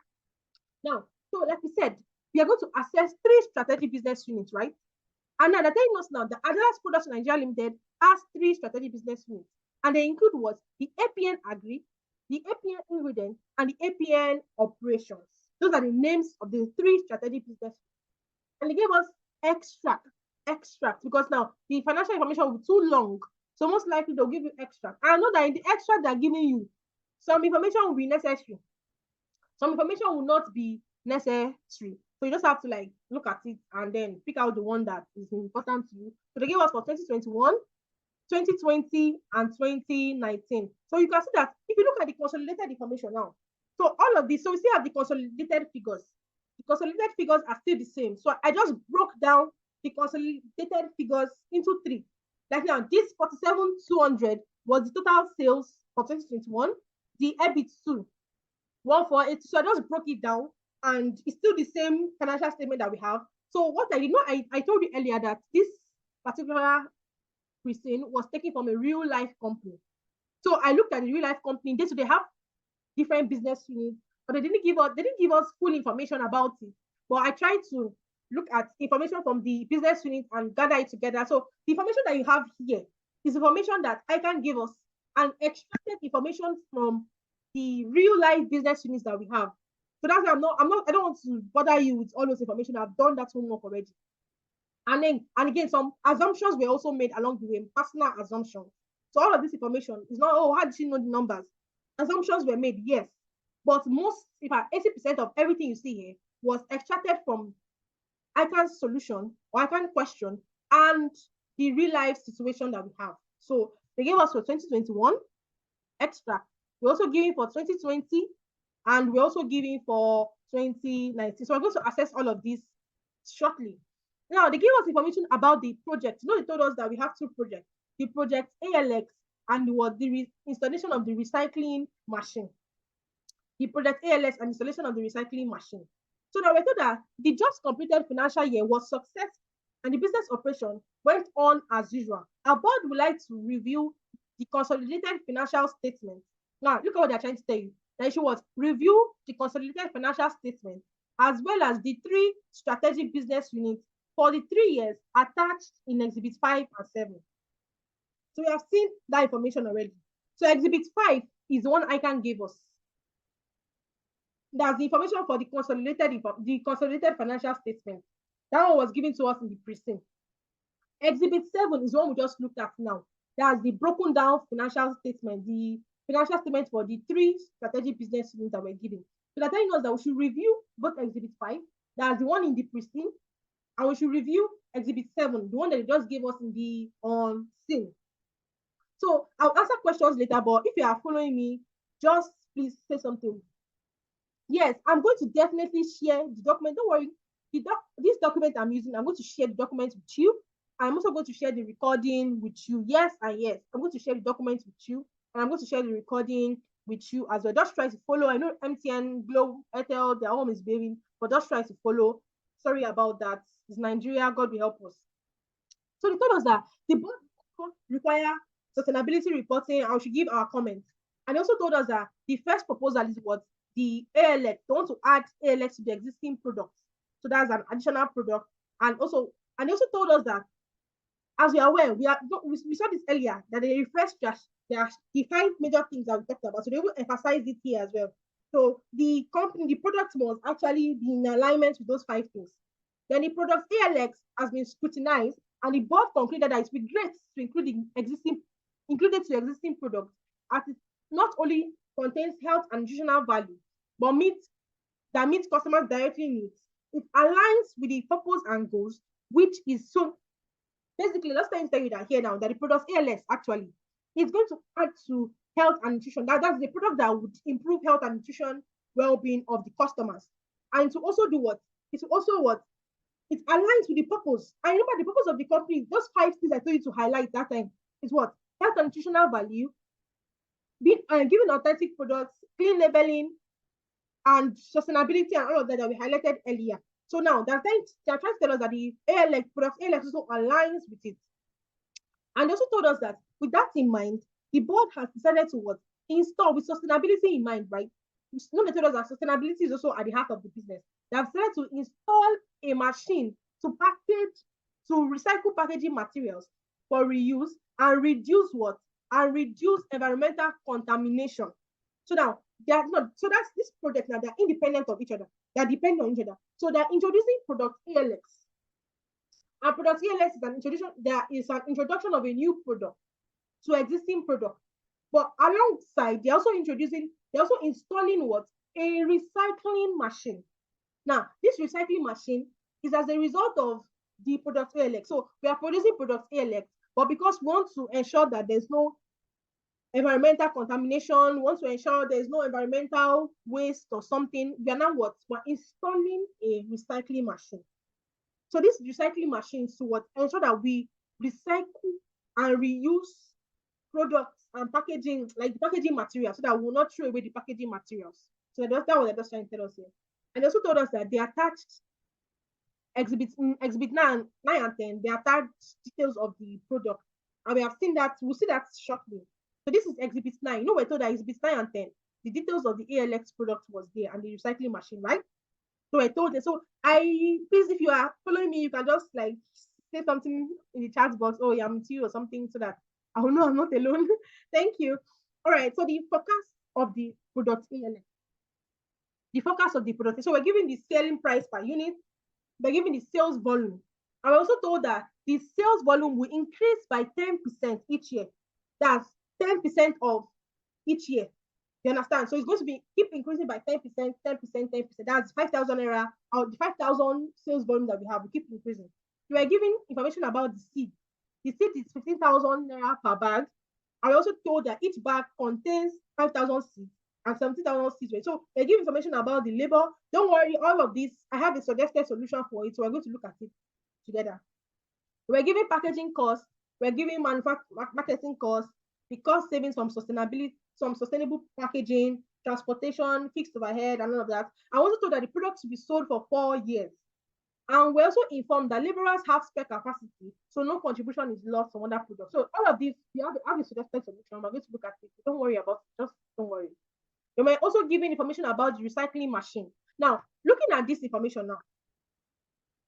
now, so like we said, we are going to assess 3 strategic business units, right? And now they're telling us now the Appendices Products Nigeria Limited has 3 strategic business units. And they include what? The APN Agri, the APN Ingredients, and the APN Operations. Those are the names of the 3 strategic business units. And they gave us extract, because now the financial information will be too long. So most likely they'll give you extract. I know that in the extract they're giving you, some information will be necessary. Some information will not be necessary. So you just have to like look at it and then pick out the one that is important to you. So they gave us for 2021, 2020, and 2019. So you can see that if you look at the consolidated information now, so all of this, so we still have the consolidated figures. The consolidated figures are still the same. So I just broke down the consolidated figures into 3. Like now, this 47,200 was the total sales for 2021. The EBIT 148. So I just broke it down, and it's still the same financial statement that we have. So what I did not, I told you earlier that this particular Preseen was taken from a real life company. So I looked at the real life company. So they have different business units, but they didn't give us full information about it. But I tried to look at information from the business unit and gather it together. So the information that you have here is information that ICAN give us and extracted information from the real life business units that we have. So that's why I don't want to bother you with all those information. I've done that homework already. And again, some assumptions were also made along the way, personal assumptions. So all of this information is not, oh, how did she know the numbers? Assumptions were made, yes. But most, if 80% of everything you see here was extracted from ICAN's solution or ICAN question and the real life situation that we have. So they gave us for 2021 extract. We're also giving for 2020 and we're also giving for 2019. So we're going to assess all of this shortly. Now, they gave us information about the project. You know, they told us that we have 2 projects. The project ALX and the installation of the recycling machine. The project ALS and installation of the recycling machine. So now we're told that the just completed financial year was successful and the business operation went on as usual. Our board would like to review the consolidated financial statement. Now, look at what they're trying to tell you. That issue was review the consolidated financial statement as well as the 3 strategic business units for the 3 years attached in Exhibit 5 and 7. So we have seen that information already. So Exhibit 5 is the one ICAN gave us. That's the information for the consolidated financial statement. That one was given to us in the Preseen. Exhibit 7 is one we just looked at now. That's the broken down financial statement, the financial statement for the 3 strategic business units that we're giving. So they're telling us that we should review both Exhibit 5, that's the one in the Preseen, and we should review Exhibit 7, the one that they just gave us in the scene. So I'll answer questions later, but if you are following me, just please say something. Yes, I'm going to definitely share the document. Don't worry. This document I'm using, I'm going to share the document with you. I'm also going to share the recording with you. Yes and yes. I'm going to share the document with you. And I'm going to share the recording with you as well. Just try to follow. I know MTN, Globe, Airtel, their home is behaving, but just try to follow. Sorry about that. It's Nigeria. God will help us. So they told us that the board require sustainability reporting. I should give our comments. And they also told us that the first proposal is what the ALX. They want to add ALX to the existing products. So that's an additional product. And they also told us that, as we are aware, we saw this earlier, that they refresh the 5 major things that we talked about. So they will emphasize it here as well. So the product must actually be in alignment with those 5 things. Then the product ALX has been scrutinized, and the board concluded that it would be great to include it to existing products, as it not only contains health and nutritional value, but meets customers' directly needs. It aligns with the purpose and goals, which is so basically, let's tell you that here now, that the product ALS actually is going to add to health and nutrition. That's the product that would improve health and nutrition well-being of the customers. And to also do what? It aligns with the purpose. And remember, the purpose of the company, those 5 things I told you to highlight that time, is what? Health and nutritional value, giving authentic products, clean labeling, and sustainability, and all of that we highlighted earlier. So now they're trying to tell us that the product ALX also aligns with it. And they also told us that with that in mind, the board has decided to install with sustainability in mind, right? They told us that sustainability is also at the heart of the business. They have decided to install a machine to recycle packaging materials for reuse and reduce environmental contamination. So now this project now, they're independent of each other. They're dependent on each other. So they're introducing product ALX. And product ALX is an introduction of a new product to existing product. But alongside, they're also installing a recycling machine. Now, this recycling machine is as a result of the product ALX. So we are producing product ALX, but because we want to ensure that there's no environmental contamination, we want to ensure there's no environmental waste or something, we are now we're installing a recycling machine. So this recycling machine is to ensure that we recycle and reuse products and packaging, like the packaging materials, so that we will not throw away the packaging materials. So that's what they're just trying to tell us here. And they also told us that they attached exhibit 9 and 10, they attached details of the product. And we'll see that shortly. So this is exhibit 9. We're told that exhibit 9 and 10, the details of the ALX product was there and the recycling machine, right? So I told them. So please, if you are following me, you can just say something in the chat box. Oh, yeah, I'm with you or something, so that I will know I'm not alone. Thank you. All right. So the forecast of the product ALX. The forecast of the product. So we're giving the selling price per unit. We're giving the sales volume. I was also told that the sales volume will increase by 10% each year. That's 10% of each year. You understand? So it's going to keep increasing by 10%, 10%, 10%. That's 5,000 naira. The 5,000 sales volume that we have will keep increasing. We are giving information about the seed. The seed is 15,000 naira per bag. I also told that each bag contains 5,000 seeds and 17,000 seeds. So they give information about the labor. Don't worry, all of this, I have a suggested solution for it. So we're going to look at it together. We're giving packaging costs. We're giving marketing costs, the cost savings from sustainable packaging, transportation, fixed overhead, and all of that. I also told that the products will be sold for 4 years. And we're also informed that laborers have spare capacity, so no contribution is lost from other products. So all of this, we have a suggested solution. We're going to look at it. Don't worry about it. Just don't worry. We might also give information about the recycling machine. Now, looking at this information now,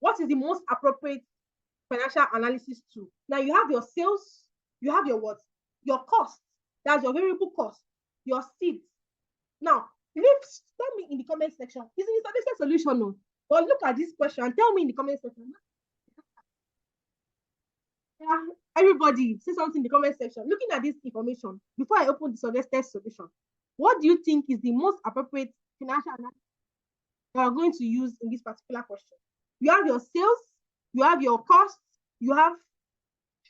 what is the most appropriate financial analysis tool? Now, you have your sales, you have your what? Your cost. That's your variable cost, your seeds. Now, tell me in the comment section. Is it a suggested solution? No. But look at this question and tell me in the comment section. Yeah, everybody, say something in the comment section. Looking at this information, before I open the suggested solution, what do you think is the most appropriate financial analysis you are going to use in this particular question? You have your sales, you have your costs, you have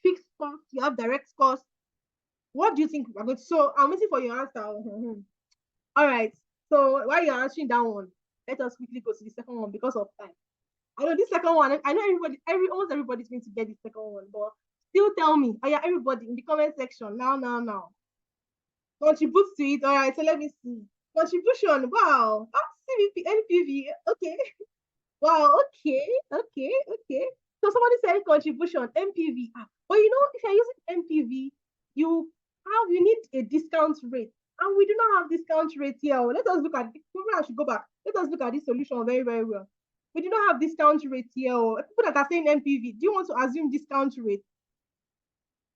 fixed costs, you have direct costs. What do you think we're going to? So I'm waiting for your answer. All right. So while you're answering that one, let us quickly go to the second one because of time. I know this second one, I know almost everybody's going to get the second one, but still tell me. Oh yeah, everybody in the comment section now. Contribute to it. All right, so let me see. Contribution. Wow. CVP, NPV. Okay. Wow. Okay. So somebody said contribution, NPV. But if you're using NPV, you need a discount rate. And we do not have discount rate here. Let us look at it. Maybe I should go back. Let us look at this solution very, very well. We do not have discount rate here. Or people that are saying MPV, do you want to assume discount rate?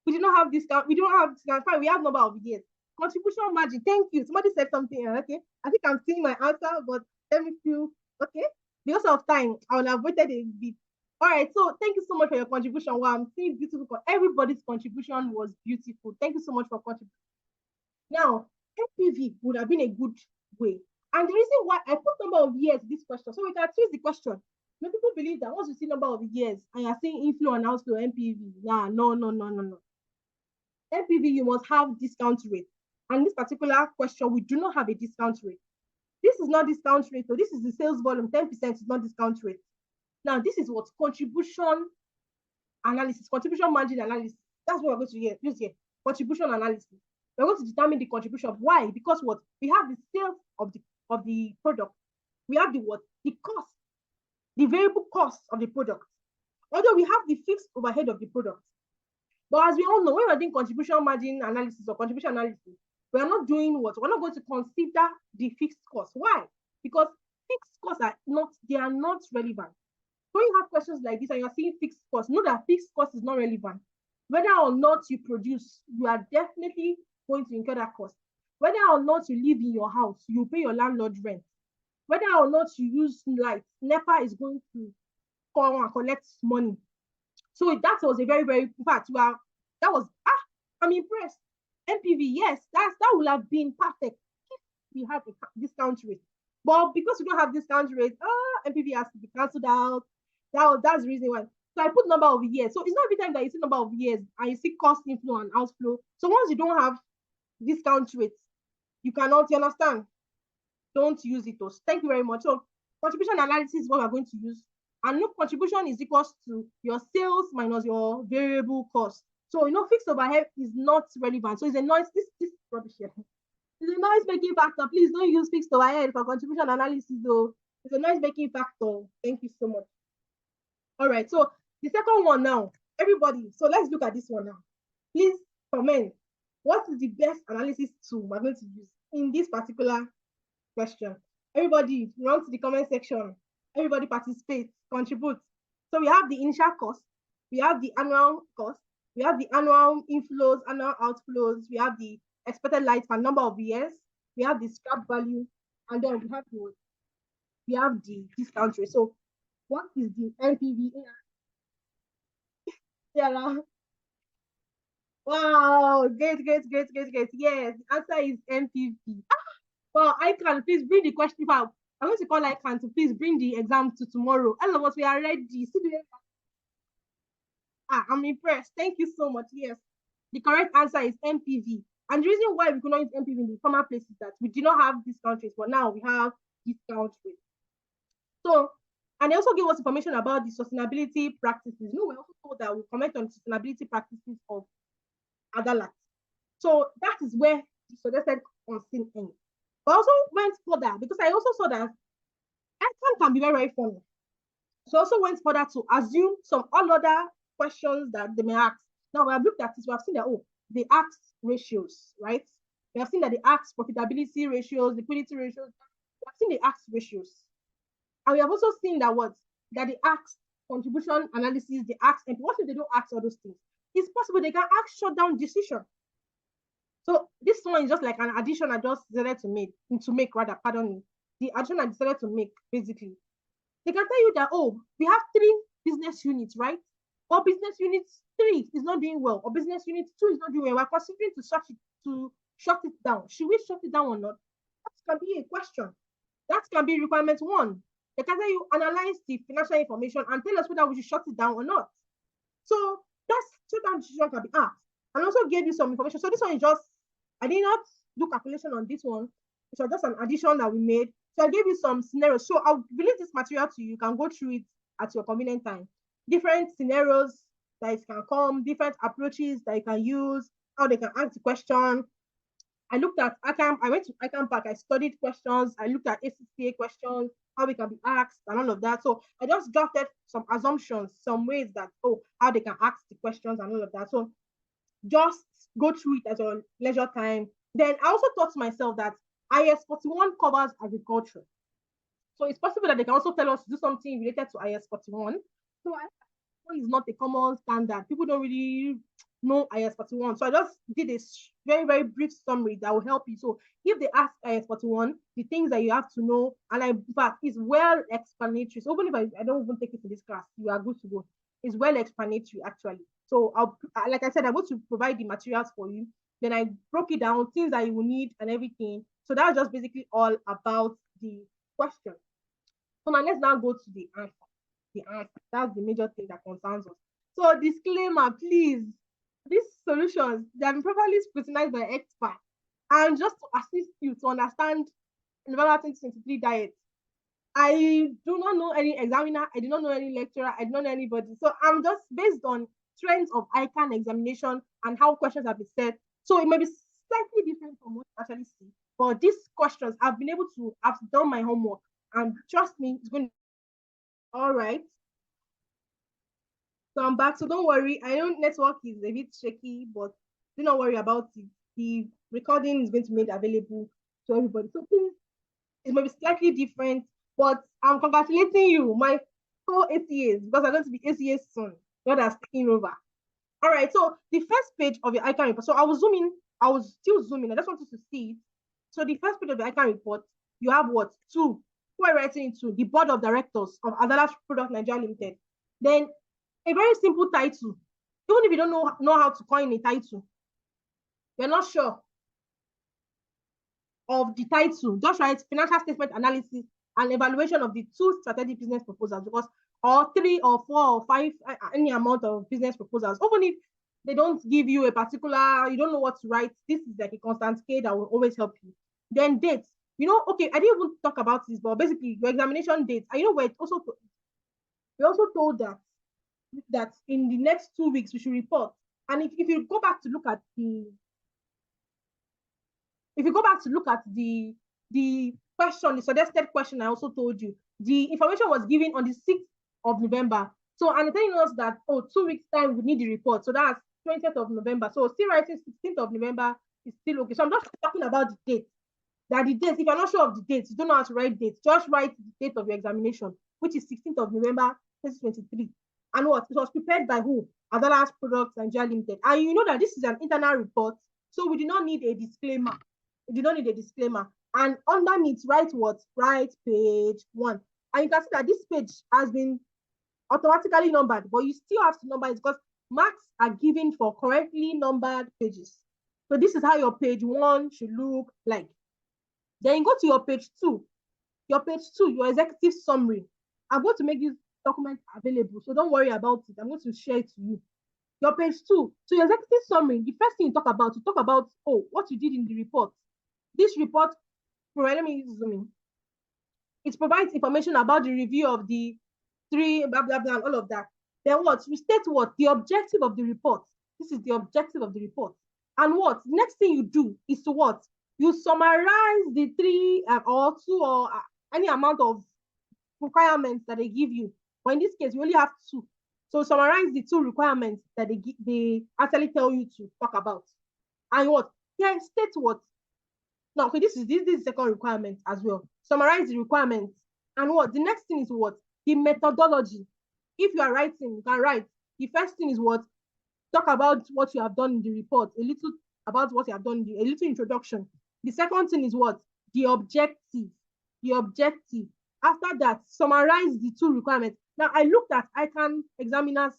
We do not have discount. We don't have discount. Fine, we have number of years. Contribution margin. Thank you. Somebody said something. Okay, I think I'm seeing my answer, but let me feel okay. Because of time, I will have waited a bit. All right. So thank you so much for your contribution. Wow, I'm seeing beautiful. Everybody's contribution was beautiful. Thank you so much for contributing. Now, MPV would have been a good way. And the reason why I put number of years this question, so we can twist the question. Many people believe that once you see number of years and you're saying inflow and outflow MPV, no. MPV, you must have discount rate. And this particular question, we do not have a discount rate. This is not discount rate, so this is the sales volume, 10% is not discount rate. Now, this is what contribution analysis, contribution margin analysis. That's what we're going to use here. Contribution analysis. We're going to determine the contribution. Why? Because what? We have the sales of the product. We have the what? The cost, the variable cost of the product. Although we have the fixed overhead of the product. But as we all know, when we're doing contribution margin analysis or contribution analysis, we are not doing what? We're not going to consider the fixed cost. Why? Because fixed costs are not relevant. When you have questions like this and you're seeing fixed costs, know that fixed cost is not relevant. Whether or not you produce, you are definitely going to incur that cost. Whether or not you live in your house, you pay your landlord rent. Whether or not you use light, NEPA is going to come and collect money. So that was a very, very, in fact, I'm impressed. MPV, yes, that would have been perfect if we had a discount rate. But because we don't have discount rate, MPV has to be cancelled out. That's the reason why. So I put number of years. So it's not every time that you see number of years and you see cost inflow and outflow. So once you don't have discount rates, you understand. Don't use it. Thank you very much. So contribution analysis is what we're going to use. And look, contribution is equals to your sales minus your variable cost. So fixed overhead is not relevant. So it's a noise. This rubbish here. It's a noise making factor. Please don't use fixed overhead for contribution analysis though. It's a noise making factor. Thank you so much. All right. So the second one now, everybody. So let's look at this one now. Please comment. What is the best analysis tool we're going to use in this particular question? Everybody, run to the comment section. Everybody participate, contribute. So we have the initial cost, we have the annual cost, we have the annual inflows, annual outflows, we have the expected lifespan, number of years, we have the scrap value, and then we have the discount rate. So what is the MPV? Yeah. Wow, great. Yes, the answer is MPV. Well, ICAN, please bring the question out. I'm going to call ICAN to please bring the exam to tomorrow. All of us, we are ready. I'm impressed. Thank you so much. Yes, the correct answer is MPV. And the reason why we could not use MPV in the former place is that we do not have discount rates, but now we have discount rates. So, and they also give us information about the sustainability practices. We also told that we'll comment on sustainability practices of Adalat. So that is where the suggested unseen ends. But I also went further because I also saw that ICAN can be very, very funny. So I also went further to assume some all other questions that they may ask. Now we have looked at this, we have seen that they ask ratios, right? We have seen that they ask profitability ratios, liquidity ratios. We have seen they ask ratios. And we have also seen that that they ask contribution analysis, they ask, and what if they don't ask all those things? It's possible they can ask shutdown decision. So this one is just like an addition I just decided to make, the addition I decided to make, basically. They can tell you that, we have 3 business units, right? Or business unit 3 is not doing well, or business unit 2 is not doing well. We're considering to shut it down. Should we shut it down or not? That can be a question. That can be requirement 1. They can tell you, analyze the financial information and tell us whether we should shut it down or not. So that's shutdown decision can be asked. And also gave you some information. So this one is just, I did not do calculation on this one. It was just an addition that we made. So I gave you some scenarios. So I'll release this material to you. You can go through it at your convenient time. Different scenarios that it can come, different approaches that you can use, how they can ask the question. I looked at ICAN, I went to ICAN Park, I studied questions, I looked at ACCA questions, how they can be asked, and all of that. So I just drafted some assumptions, some ways that, how they can ask the questions and all of that. So just go through it at your leisure time. Then I also thought to myself that IS 41 covers agriculture. So it's possible that they can also tell us to do something related to IS 41. So is not a common standard. People don't really know IS 41. So I just did a very, very brief summary that will help you. So if they ask IS 41, the things that you have to know, and in fact, it's well explanatory. So even if I don't even take it in this class, you are good to go. It's well explanatory, actually. So like I said, I'm going to provide the materials for you. Then I broke it down, things that you will need and everything. So that's just basically all about the question. So now let's now go to the answer. The answer. That's the major thing that concerns us. So disclaimer, please. These solutions, they have been properly scrutinized by experts. And just to assist you to understand November 2023 diet, I do not know any examiner, I do not know any lecturer, I do not know anybody. So I'm just based on trends of ICAN examination and how questions have been set. So it may be slightly different from what you actually see. But these questions, I've done my homework. And trust me, it's going to all right. So I'm back. So don't worry. I know network is a bit shaky, but do not worry about it. The recording is going to be made available to everybody. So please, it may be slightly different, but I'm congratulating you, my co-ACAs, because I'm going to be ACAs soon. God has taken over. All right. So the first page of your ICAN report. So I was still zooming. I just wanted to see it. So the first page of the ICAN report, you have what? Two. Who are writing into the board of directors of Adalas Product Nigeria Limited. Then a very simple title. Even if you don't know how to coin a title, you're not sure of the title, just write financial statement analysis and evaluation of the two strategic business proposals, because or 3 or 4 or 5, any amount of business proposals, even if they don't give you a particular, you don't know what to write, this is like a constant scale that will always help you. Then dates. Okay, I didn't even talk about this, but basically your examination dates. And we also told that in the next 2 weeks we should report. And if you go back to look at the question, the suggested question I also told you, the information was given on the 6th of November. So, and telling us that, 2 weeks time we need the report. So that's 20th of November. So still writing 16th of November is still okay. So I'm just talking about the date. That the dates, if you're not sure of the dates, you don't know how to write dates, just write the date of your examination, which is 16th of November 2023. And what? It was prepared by who? Adalas Products Nigeria Limited. And you know that this is an internal report, so we do not need a disclaimer. And underneath, write what? Write page 1. And you can see that this page has been automatically numbered, but you still have to number it because marks are given for correctly numbered pages. So this is how your page 1 should look like. Then you go to your page 2. Your page 2, your executive summary. I'm going to make this document available, so don't worry about it. I'm going to share it to you. Your page 2. So your executive summary, the first thing you talk about what you did in the report. This report, let me zoom in. It provides information about the review of the 3, blah, blah, blah, all of that. Then what? You state what? The objective of the report. This is the objective of the report. And what? The next thing you do is to what? You summarize the 3 or 2 or any amount of requirements that they give you. But in this case, we only have 2. So summarize the 2 requirements that they actually tell you to talk about. And what? Yeah, state what? Now, okay, this is the second requirement as well. Summarize the requirements. And what? The next thing is what? The methodology. If you are writing, you can write. The first thing is what? Talk about what you have done in the report. A little about what you have done, a little introduction. The second thing is what? The objective. The objective. After that, summarize the 2 requirements. Now, I looked at ICAN examiners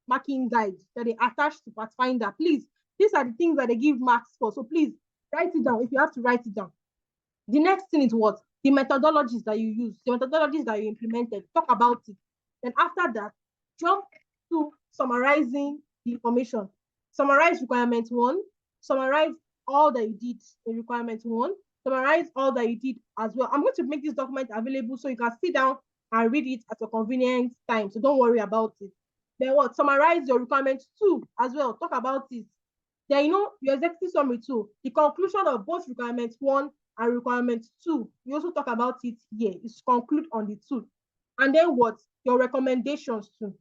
marking guide that they attached to Pathfinder. Please, these are the things that they give marks for. So please, write it down if you have to write it down. The next thing is what? The methodologies that you use, the methodologies that you implemented. Talk about it. Then after that, jump to summarizing the information. Summarize requirement 1. Summarize all that you did in requirement 1. Summarize all that you did as well. I'm going to make this document available so you can sit down and read it at a convenient time. So don't worry about it. Then what? Summarize your requirement 2 as well. Talk about it. Then your executive summary 2. The conclusion of both requirement 1 and requirement 2. You also talk about it here. It's conclude on the 2. And then what? Your recommendations too.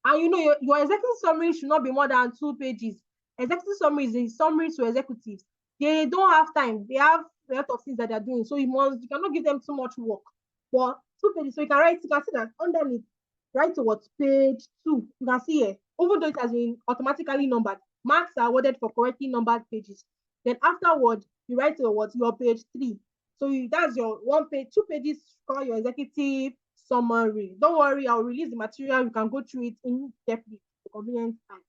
And your executive summary should not be more than 2 pages. Executive summary is a summary to executives. They don't have time. They have a lot of things that they're doing. So you cannot give them too much work. But 2 pages, so you can see that underneath, write to what page 2. You can see here, even though it has been automatically numbered, marks are awarded for correctly numbered pages. Then afterward, you write to what your page 3. So that's your 1 page, 2 pages for your executive summary. Don't worry, I'll release the material. You can go through it in depth for convenient time.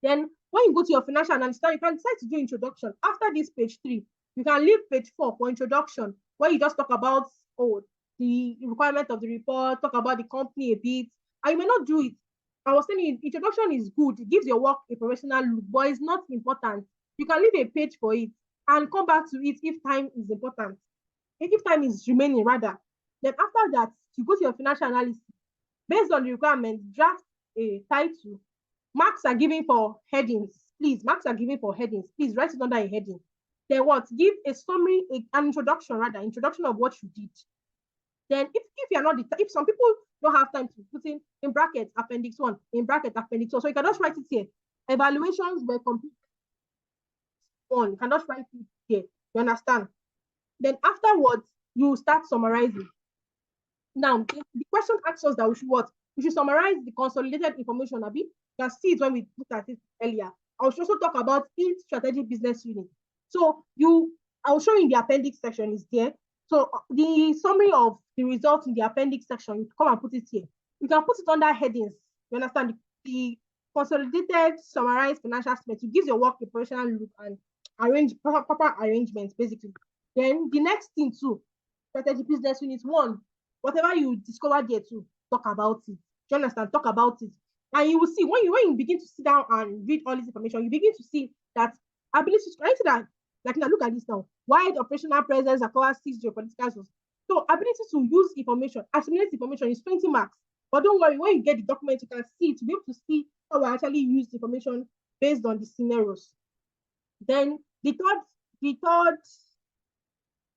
Then when you go to your financial analysis, you can decide to do introduction. After this page 3, you can leave page 4 for introduction, where you just talk about the requirement of the report, talk about the company a bit, and you may not do it. I was telling you, introduction is good. It gives your work a professional look, but it's not important. You can leave a page for it and come back to it if time is important. If time is remaining, rather. Then after that, you go to your financial analysis. Based on the requirements, draft a title. Marks are given for headings. Please, marks are given for headings. Please write it under a heading. Then what? Give a summary, an introduction of what you did. Then if you're not, if some people don't have time to put in brackets appendix 1, in bracket appendix 2, so you can just write it here. Evaluations were completed. You can just write it here. You understand? Then afterwards, you start summarizing. Now, the question asks us that we should what? We should summarize the consolidated information a bit. You can see it when we looked at it earlier. I will also talk about each strategic business unit. So I'll show you in the appendix section is there. So the summary of the results in the appendix section, you come and put it here. You can put it under headings. You understand? The consolidated, summarized financial statement. It gives your work a professional look and proper arrangements, basically. Then the next thing too, strategic business unit 1, whatever you discover there too, talk about it. Do you understand? Talk about it. And you will see when you begin to sit down and read all this information, you begin to see that ability to write that. Like now, look at this now. Wide operational presence across 6 geopolitical zones. So ability to use information, assimilate information is 20 marks. But don't worry, when you get the document, you can see it to be able to see how we actually use the information based on the scenarios. Then the third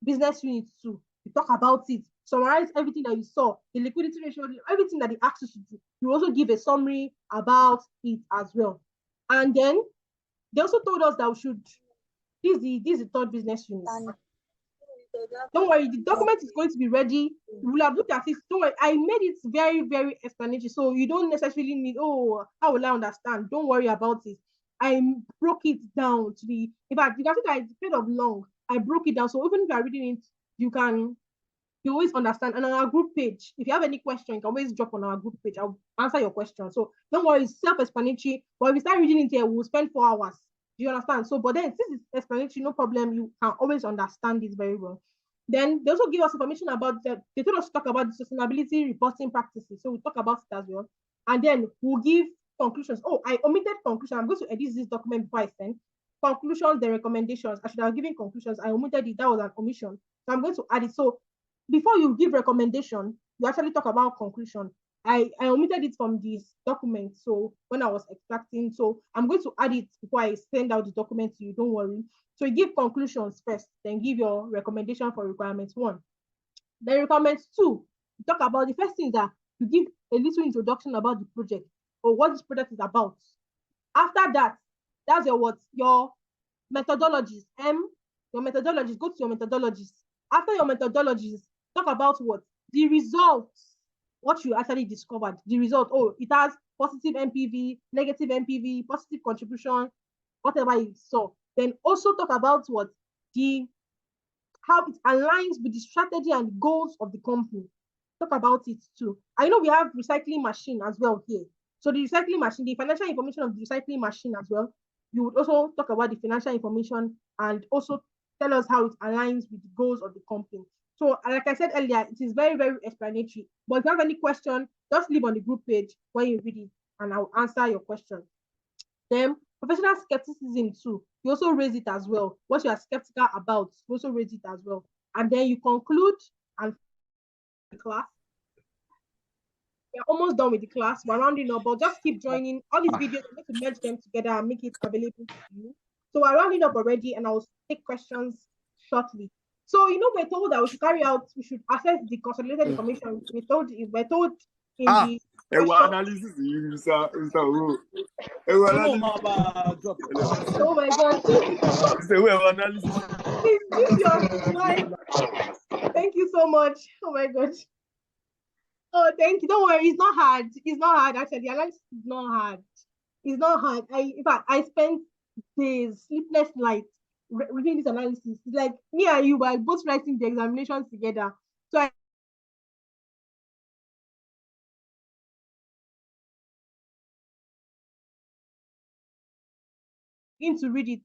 business unit 2, you talk about it, summarize everything that you saw, the liquidity ratio, everything that they asked you to do. You also give a summary about it as well. And then they also told us that we should, this is the third business unit. Don't worry, the document is going to be ready. We'll have looked at it. Don't worry, I made it very, very explanatory. So you don't necessarily need, how will I understand? Don't worry about it. I broke it down to the, in fact, you can see that it's kind of long. I broke it down. So even if you are reading it, you always understand. And on our group page, if you have any question, you can always drop on our group page. I'll answer your question. So don't worry, it's self-explanatory. But if we start reading it here, we'll spend 4 hours. Do you understand? So, but then since it's explanatory, no problem. You can always understand this very well. Then they also give us information about they told us to talk about the sustainability reporting practices. So we'll talk about it as well. And then we'll give conclusions. Oh, I omitted conclusion. I'm going to edit this document before I send. Conclusions, the recommendations. I should have given conclusions. I omitted it. That was an omission. So I'm going to add it. So before you give recommendation, you actually talk about conclusion. I omitted it from this document. So when I was extracting, so I'm going to add it before I send out the document to you. Don't worry. So you give conclusions first, then give your recommendation for requirements 1. Then requirements 2, you talk about the first thing that you give a little introduction about the project or what this project is about. After that, that's your methodologies. Your methodologies, go to your methodologies. After your methodologies, talk about the results, what you actually discovered. The result, it has positive NPV, negative NPV, positive contribution, whatever you saw. Then also talk about how it aligns with the strategy and goals of the company. Talk about it too. I know we have recycling machine as well here. So the recycling machine, the financial information of the recycling machine as well. You would also talk about the financial information and also tell us how it aligns with the goals of the company. So like I said earlier, it is very, very explanatory. But if you have any question, just leave on the group page when you read it and I'll answer your question. Then professional skepticism too. You also raise it as well. What you are skeptical about, you also raise it as well. And then you conclude and the class. We're almost done with the class. We're rounding up, but just keep joining. All these videos, I'm going to merge them together and make it available to you. So we're rounding up already, and I'll take questions shortly. So, we're told that we should access the consolidated information. We're told in the analysis. Oh my God. Please, your slide. Thank you so much. Oh my God. Oh, thank you. Don't worry, it's not hard. It's not hard, actually. The analysis is not hard. It's not hard. In fact, I spent days, sleepless nights, reading this analysis. It's like me and you were both writing the examinations together. So I begin to read it,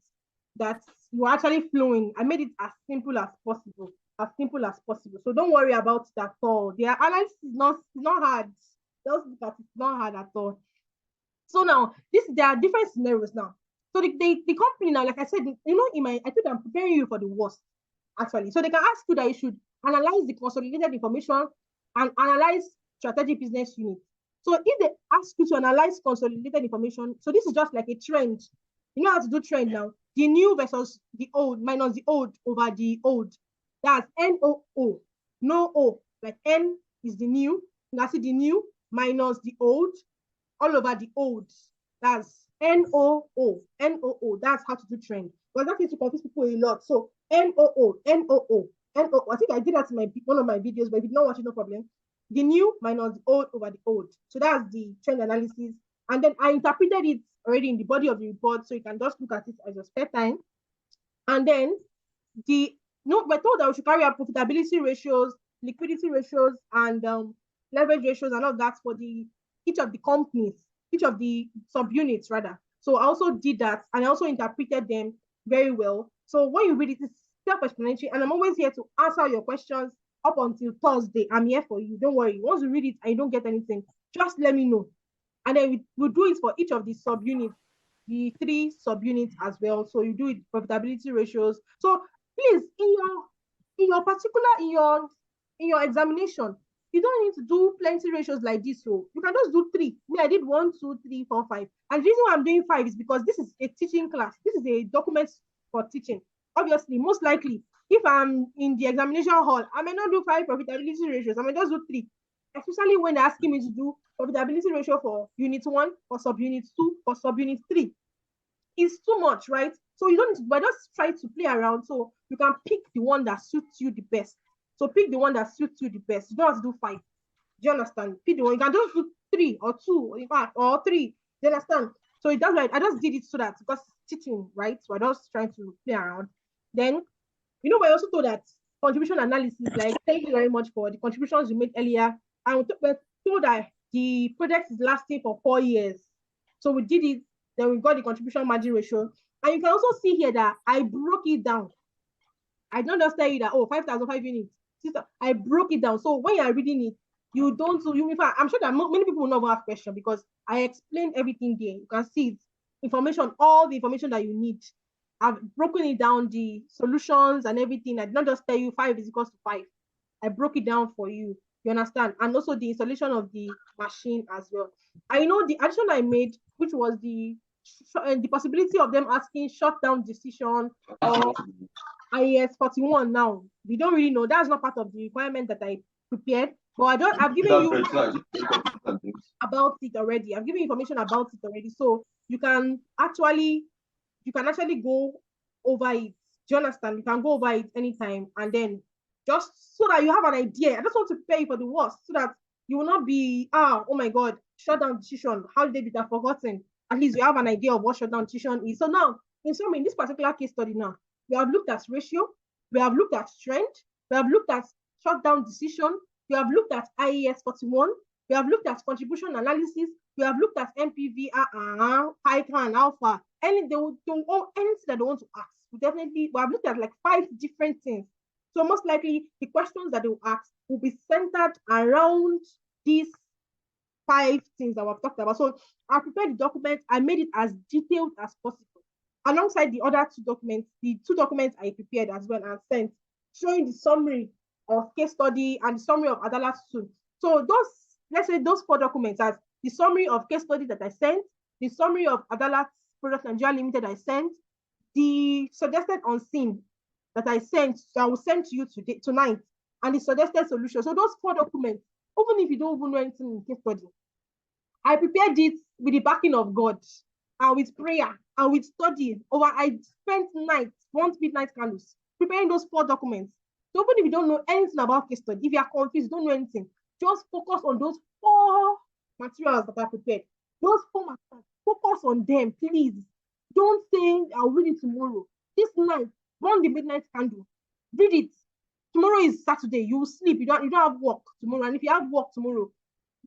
that you're actually flowing. I made it as simple as possible. As simple as possible. So don't worry about it at all. The analysis is not hard. Just look at it, it's not hard at all. So now there are different scenarios now. So the company now, like I said, I think I'm preparing you for the worst, actually. So they can ask you that you should analyze the consolidated information and analyze strategic business unit. So if they ask you to analyze consolidated information, so this is just like a trend. You know how to do trend now. The new versus the old minus the old over the old. That's NOO. No O. Like N is the new. You can see the new minus the old all over the old. That's NOO. NOO. That's how to do trend. But that is to confuse people a lot. So NOO. NOO. NOO. I think I did that in one of my videos, but if you don't watch it, no problem. The new minus the old over the old. So that's the trend analysis. And then I interpreted it already in the body of the report, so you can just look at it as your spare time. And then we're told that we should carry out profitability ratios, liquidity ratios, and leverage ratios and all that for each of the companies, each of the subunits rather. So I also did that, and I also interpreted them very well. So when you read it, it's self-explanatory, and I'm always here to answer your questions up until Thursday. I'm here for you. Don't worry. Once you read it and you don't get anything, just let me know. And then we'll do it for each of the subunits, the 3 subunits as well. So you do it profitability ratios. So please, in your examination, you don't need to do plenty ratios like this. So you can just do 3. Me, I did 1, 2, 3, 4, 5. And the reason why I'm doing 5 is because this is a teaching class. This is a document for teaching. Obviously, most likely, if I'm in the examination hall, I may not do 5 profitability ratios. I may just do 3. Especially when they're asking me to do profitability ratio for unit 1, for subunit 2, for subunit 3. It's too much, right? So you don't, but just try to play around so you can pick the one that suits you the best. So pick the one that suits you the best. You don't have to do 5. Do you understand? Pick the one. You can just do 3 or 2, in fact, or 3. Do you understand? So it does right. I just did it so that because teaching, right? So I was trying to play around. Then, we're also told that contribution analysis, like, thank you very much for the contributions you made earlier. And we're told that the project is lasting for 4 years. So we did it. Then we got the contribution margin ratio. And you can also see here that I broke it down. I don't just tell you that, 5,005 units. I broke it down. So when you are reading it, in fact, I'm sure that many people will not have questions because I explained everything there. You can see it, all the information that you need. I've broken it down, the solutions and everything. I did not just tell you 5 is equals to 5. I broke it down for you. You understand? And also the installation of the machine as well. I know the addition I made, which was the possibility of them asking shutdown decision or IAS 41 now. We don't really know. That's not part of the requirement that I prepared. But I've given you about it already. I've given you information about it already. So you can actually go over it. Do you understand? You can go over it anytime, and then just so that you have an idea. I just want to prepare you for the worst so that you will not be, oh my God, shutdown decision. How did they be that forgotten? At least you have an idea of what shutdown decision is. So now, in summary, in this particular case study now, we have looked at ratio, we have looked at strength, we have looked at shutdown decision, we have looked at IAS 41, we have looked at contribution analysis, we have looked at MPV, ICAN, alpha, anything that they want to ask. We have looked at like 5 different things. So most likely the questions that they will ask will be centered around these 5 things that we've talked about. So I prepared the document. I made it as detailed as possible. Alongside the other 2 documents, the 2 documents I prepared as well and sent, showing the summary of case study and the summary of Adalat 2. So let's say those 4 documents as the summary of case study that I sent, the summary of Adalat Product Nigeria Limited I sent, the suggested unseen that I will send to you tonight, and the suggested solution. So those 4 documents, even if you don't even know anything in case study, I prepared it with the backing of God and with prayer and with study. I spent nights, 1 midnight candles, preparing those 4 documents. So even if you don't know anything about case study, if you are confused, don't know anything, just focus on those 4 materials that are prepared. Those 4 materials, focus on them, please. Don't say I'll read it tomorrow. This night, burn the midnight candle. Read it. Tomorrow is Saturday. You will sleep. You don't have work tomorrow. And if you have work tomorrow,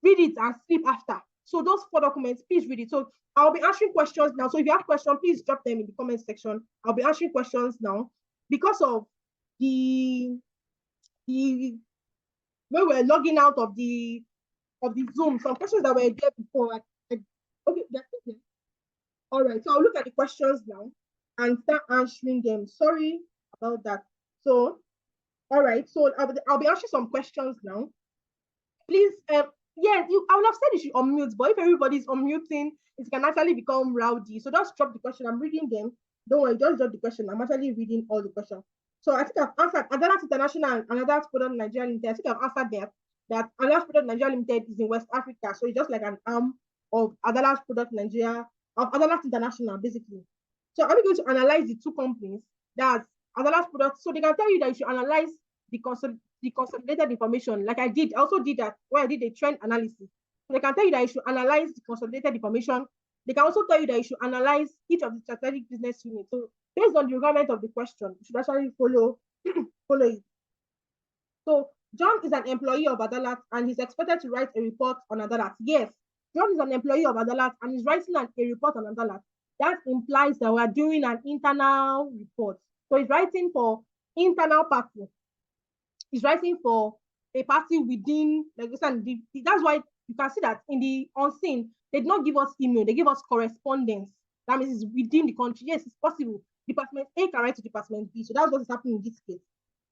read it and sleep after. So those 4 documents, please read it. So I'll be answering questions now. So if you have questions, please drop them in the comment section. I'll be answering questions now because of the when we're logging out of the Zoom. Some questions that were there before. Okay, that's it. All right. So I'll look at the questions now and start answering them. Sorry about that. So all right. So I'll be answering some questions now. Please, yeah, I would have said you should unmute, but if everybody's unmuting, it can actually become rowdy. So just drop the question. I'm reading them. Don't worry, just drop the question. I'm actually reading all the questions. So I think I've answered Adalat International and Adalat Product Nigeria Limited. I think I've answered that Adalat Product Nigeria Limited is in West Africa. So it's just like an arm of Adalat Product Nigeria, of Adalat International, basically. So I'm going to analyze the 2 companies. That's Adalat Product. So they can tell you that you should analyze the consolidated information, like I did. I also did that where I did a trend analysis. So they can tell you that you should analyze the consolidated information. They can also tell you that you should analyze each of the strategic business units. So based on the requirement of the question, you should actually follow it. So John is an employee of Adalat and he's expected to write a report on Adalat. Yes, John is an employee of Adalat and he's writing a report on Adalat. That implies that we're doing an internal report. So he's writing for internal party. He's writing for a party within, like I said, that's why you can see that in the unseen, they did not give us email, they give us correspondence. That means it's within the country. Yes, it's possible. Department A can write to Department B. So that's what is happening in this case.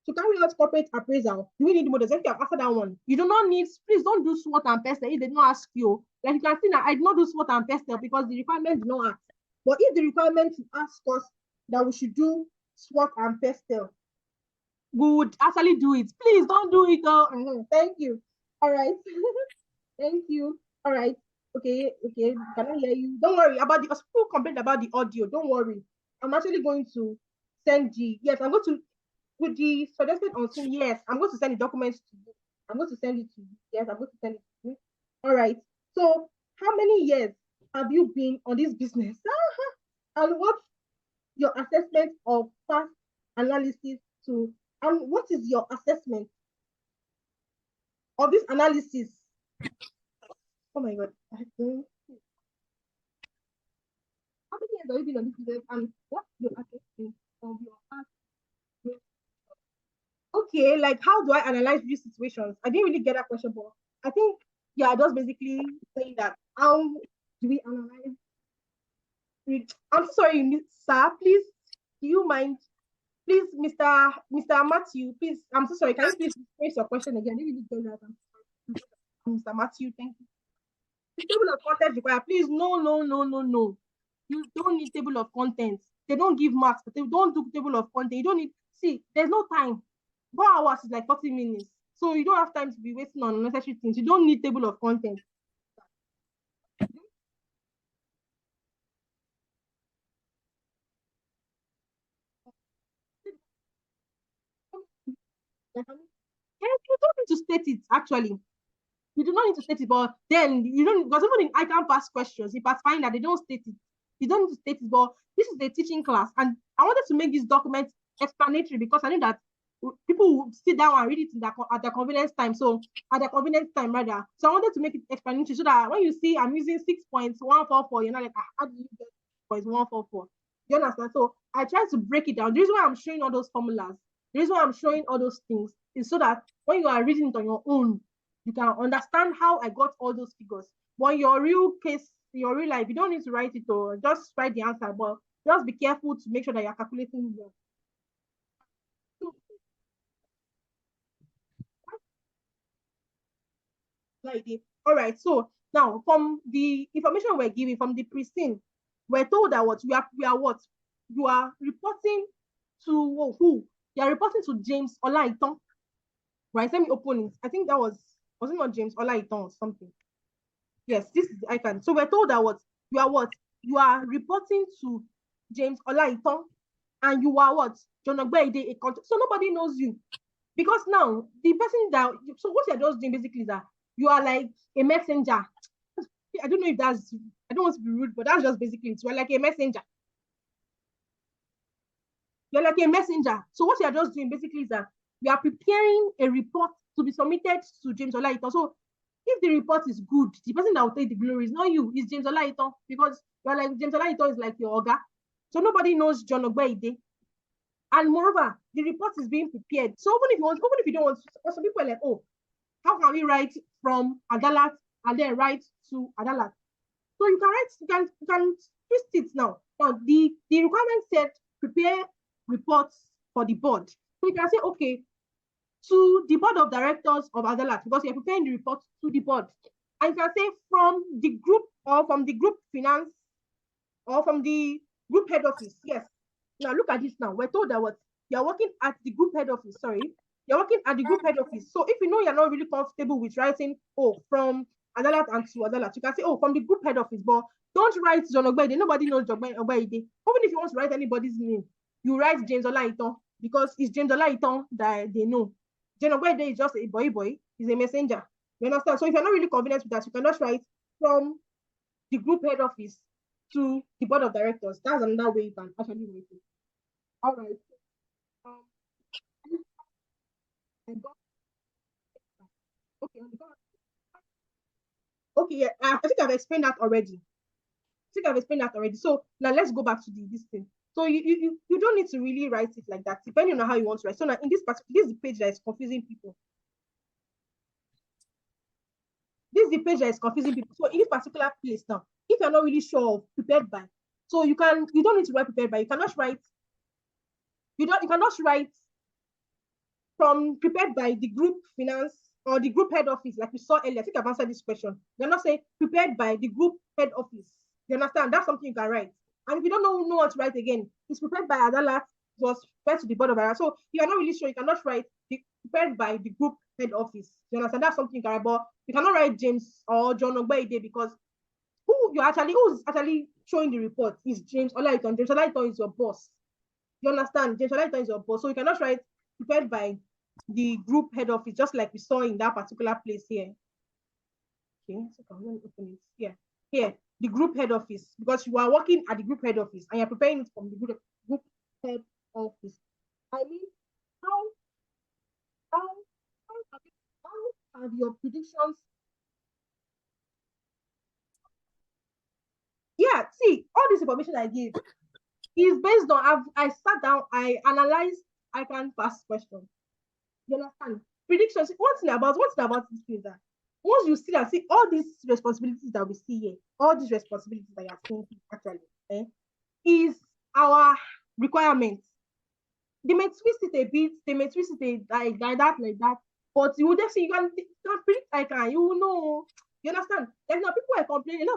To carry out corporate appraisal, do we need models? If you have answered that one, you do not need, please don't do SWOT and PESTEL if they did not ask you. Like you can see that I did not do SWOT and PESTEL because the requirement did not ask. But if the requirement to ask us that we should do SWOT and PESTEL, we would actually do it. Please don't do it. Thank you. All right. Thank you. All right. Okay. Can I hear you? Don't worry about the people complained about the audio. Don't worry. I'm actually going to send I'm going to with the suggested unseen. Yes, I'm going to send the documents to you. I'm going to send it to you. Yes, I'm going to send it to you. All right. So how many years have you been on this business? And what's your assessment of past analysis to and what is your assessment of this analysis? Oh my God. How many years have you been on this business and what's your assessment of your past? Okay, like how do I analyze these situations? I didn't really get that question, but I think, yeah, just basically saying that how do we analyze? I'm sorry, sir, please, do you mind? Please, Mr. Matthew, please, I'm so sorry. Can you please rephrase your question again? I didn't really get that. Mr. Matthew, thank you. The table of contents required. Please, no. You don't need table of contents. They don't give marks, but they don't do table of content. You don't need, see, there's no time. 4 hours is like 40 minutes. So you don't have time to be wasting on unnecessary things. You don't need table of content. You don't need to state it, actually. You do not need to state it, but then you don't, because even in ICAN pass questions, if I find that they don't state it, you don't need to state it, but this is a teaching class, and I wanted to make this document explanatory because I knew that people would sit down and read it at their convenience time. So at their convenience time, rather. So I wanted to make it explanatory so that when you see I'm using 6.144, you're not like, how do you get 6.144? You understand? So I try to break it down. The reason why I'm showing all those formulas, the reason why I'm showing all those things is so that when you are reading it on your own, you can understand how I got all those figures. But your real case, your real life, you don't need to write it or just write the answer, but just be careful to make sure that you're calculating well. Like this. All right. So now, from the information we're given from the Preseen, we're told that what we are what you are reporting to who? You are reporting to James Olaiton. Right? Let me open it. I think that was it not James Olaiton or something? Yes, this is the ICAN. So we're told that you are reporting to James Olaiton, and you are what? John Ogbeide, a contract. So nobody knows you. Because now the person that, so what you're just doing basically is that you are like a messenger. I don't know if that's, I don't want to be rude, but that's just basically it. You're like a messenger. You're like a messenger. So what you're just doing basically is that you are preparing a report to be submitted to James Olaitan. So if the report is good, the person that will take the glory is not you, it's James Olaitan, because you're like, James Olaitan is like your Oga. So nobody knows John Ogbeide. And moreover, the report is being prepared. So even if you don't want to, some people are like, oh, how can we write from Adalat and then write to Adalat? So you can write, you can twist it now. Now the requirement said prepare reports for the board. So you can say, okay, to the board of directors of Adalat, because you're preparing the report to the board. And you can say from the group, or from the group finance, or from the group head office. Yes. Now look at this now. We're told that what you're working at the group head office. Sorry, you're working at the group head office. So if you know you're not really comfortable with writing, oh, from Adalat and to Adalat, you can say, oh, from the group head office, but don't write John Ogbeide. Nobody knows John Ogbeide. Even if you want to write anybody's name, you write James Olaitan, because it's James Olaitan that they know. John Ogbeide is just a boy, he's a messenger. You understand? So if you're not really confident with that, you can just write from the group head office to the board of directors. That's another way you can actually write it. All right. Um, I got, okay, okay, yeah. I think I've explained that already. So now let's go back to this thing. So you don't need to really write it like that, depending on how you want to write. So now in this this is the page that is confusing people. This is the page that is confusing people. So in this particular place now, if you're not really sure of prepared by, so you don't need to write prepared by. You cannot write, you cannot write from prepared by the group finance or the group head office, like we saw earlier. I think I've answered this question. You're not saying prepared by the group head office. You understand? That's something you can write. And if you don't know what to write again, it's prepared by Adalat, it was prepared to the board of Adalat. So you are not really sure, you cannot write prepared by the group head office. You understand? That's something you can write, but you cannot write James or John Ogbeide, because who's actually showing the report is James Olaitan. James Olaitan is your boss. You understand? James Olaitan is your boss. So you cannot write prepared by the group head office, just like we saw in that particular place here. Okay, so I'm going to open it. Yeah, here, the group head office, because you are working at the group head office and you're preparing it from the group head office. I mean, how have your predictions? Yeah, see, all this information I give is based on, I sat down, I analyzed, I can pass questions. You understand? Predictions. One thing about this is that once you see all these responsibilities that we see here, all these responsibilities that you are seeing actually, is our requirements. They may twist it a bit, they may twist it like that, but you will just see, you can predict, you will know. You understand? Like now, a lot of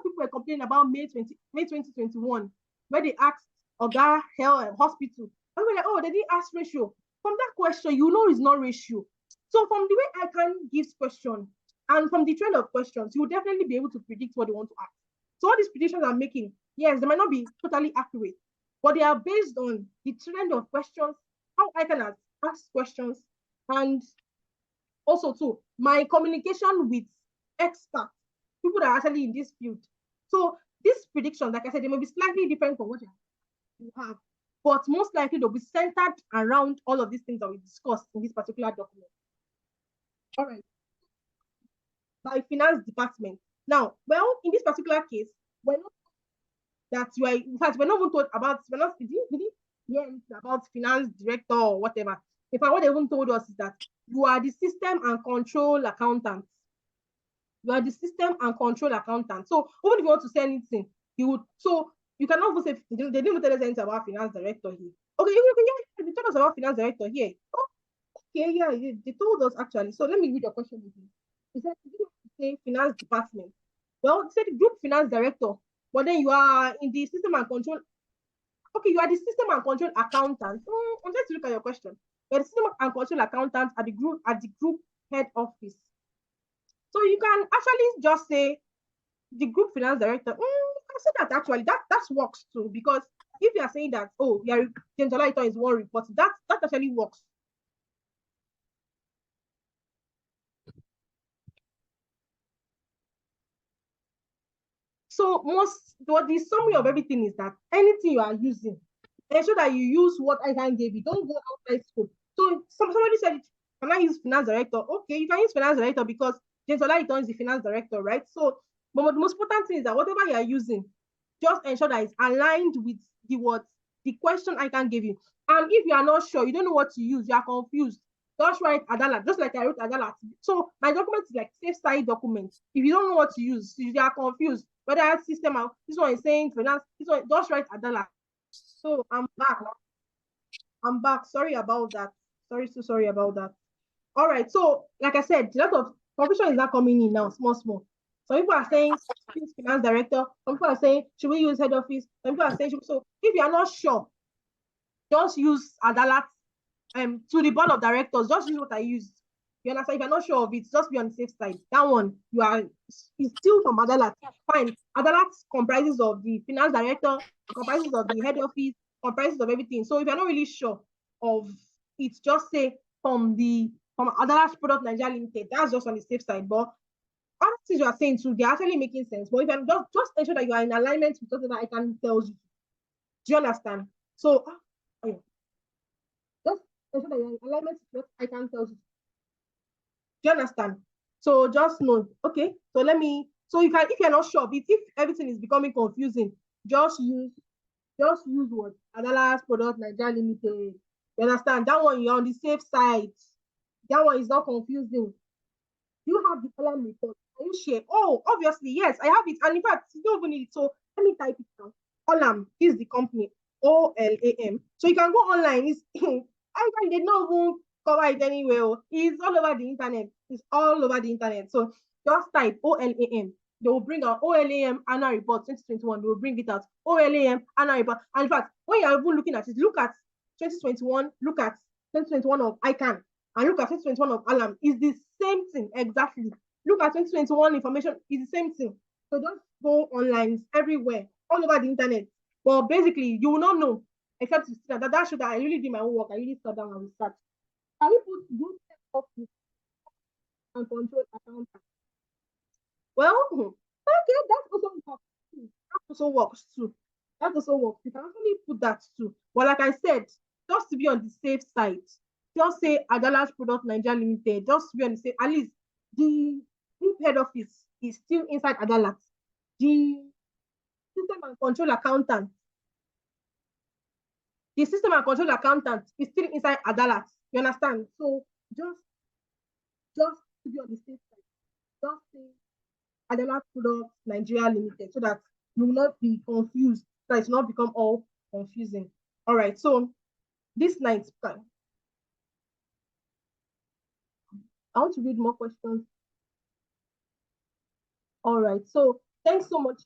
people were complaining about May 2021, where they asked Oga Health Hospital. And we're like, oh, they didn't ask ratio. From that question, you know it's not ratio. So from the way ICAN gives question, and from the trend of questions, you will definitely be able to predict what they want to ask. So all these predictions I'm making, yes, they might not be totally accurate, but they are based on the trend of questions, how ICAN has asked questions, and also too, my communication with experts, people that are actually in this field. So these predictions, like I said, they may be slightly different from what you have, but most likely they'll be centered around all of these things that we discussed in this particular document. All right. By finance department. Now, well, in this particular case, we're not that you are, in fact, we're not even told about, we're not, we didn't hear anything about finance director or whatever. In fact, what they even told us is that you are the system and control accountant. You are the system and control accountant. So even if you want to say anything, you would, so you cannot even say, they didn't even tell us anything about finance director here. Okay, they told us about finance director here. Oh, okay, yeah, they told us actually. So let me read your question with you. He said, say finance department. Well, they said group finance director, but then you are in the system and control. Okay, you are the system and control accountant. I'm trying to look at your question. You're the system and control accountant at the group head office. So you can actually just say the group finance director. You can say that actually. That works too, because if you are saying that, oh, James Olaitan is one report, that actually works. So what the summary of everything is that anything you are using, ensure that you use what ICAN gave you. Don't go outside scope. So somebody said, can I use finance director? Okay, you can use finance director because James Olaitan is the finance director, right? So, but the most important thing is that whatever you are using, just ensure that it's aligned with the question ICAN gave you. And if you are not sure, you don't know what to use, you are confused, just write Adalat, just like I wrote Adalat. So my document is like safe side document. If you don't know what to use, if you are confused, whether system, this one is saying finance, this one, just write Adalat. So I'm back. I'm back. Sorry about that. Sorry about that. All right. So, like I said, a lot of confusion is not coming in now, small. Some people are saying use finance director. Some people are saying should we use head office? Some people are saying so. If you are not sure, just use Adalat to the board of directors. Just use what I used. You understand? If you're not sure of it, just be on the safe side. That one, it's still from Adalat. Fine. Adalat comprises of the finance director, comprises of the head office, comprises of everything. So if you're not really sure of it, just say from Adalat Product Nigeria Limited. That's just on the safe side. But other things you are saying too, they're actually making sense. But if you just ensure that you are in alignment with whatever I can tell you. Do you understand? So just ensure that you're in alignment with what I can tell you. Do you understand? So just know, okay. So you can, if you're not sure, if everything is becoming confusing, just use what Adalas Product Nigeria Limited. You understand? That one you're on the safe side. That one is not confusing. You have the column report. Can you share? Oh, obviously, yes, I have it. And in fact, you don't even need it. So let me type it down. Olam is the company. OLAM. So you can go online. I did not even cover it anywhere. It's all over the internet. It's all over the internet. So just type OLAM. They will bring out OLAM annual report 2021. They will bring it out. OLAM annual report. And in fact, when you're even looking at it, look at 2021, look at 2021 of ICAN, and look at 2021 of Alam. It's the same thing exactly. Look at 2021 information, it's the same thing. So just go online, it's everywhere, all over the internet. But basically, you will not know except to see that should I really did my own work. I really sat down and research. Can we put good office and control account? Well, okay, that also works too. That also works too. That also works. You can actually put that too. But like I said, just to be on the safe side, just say Adalas Product Nigeria Limited. Just to be on the safe, at least the group head office is still inside Adalas. The system and control accountant, the system and control accountant is still inside Adalas. You understand? So just to be on the safe side, just say Adalas Products Nigeria Limited so that you will not be confused, so it will not become all confusing. All right, so this night, I want to read more questions. All right, so thanks so much.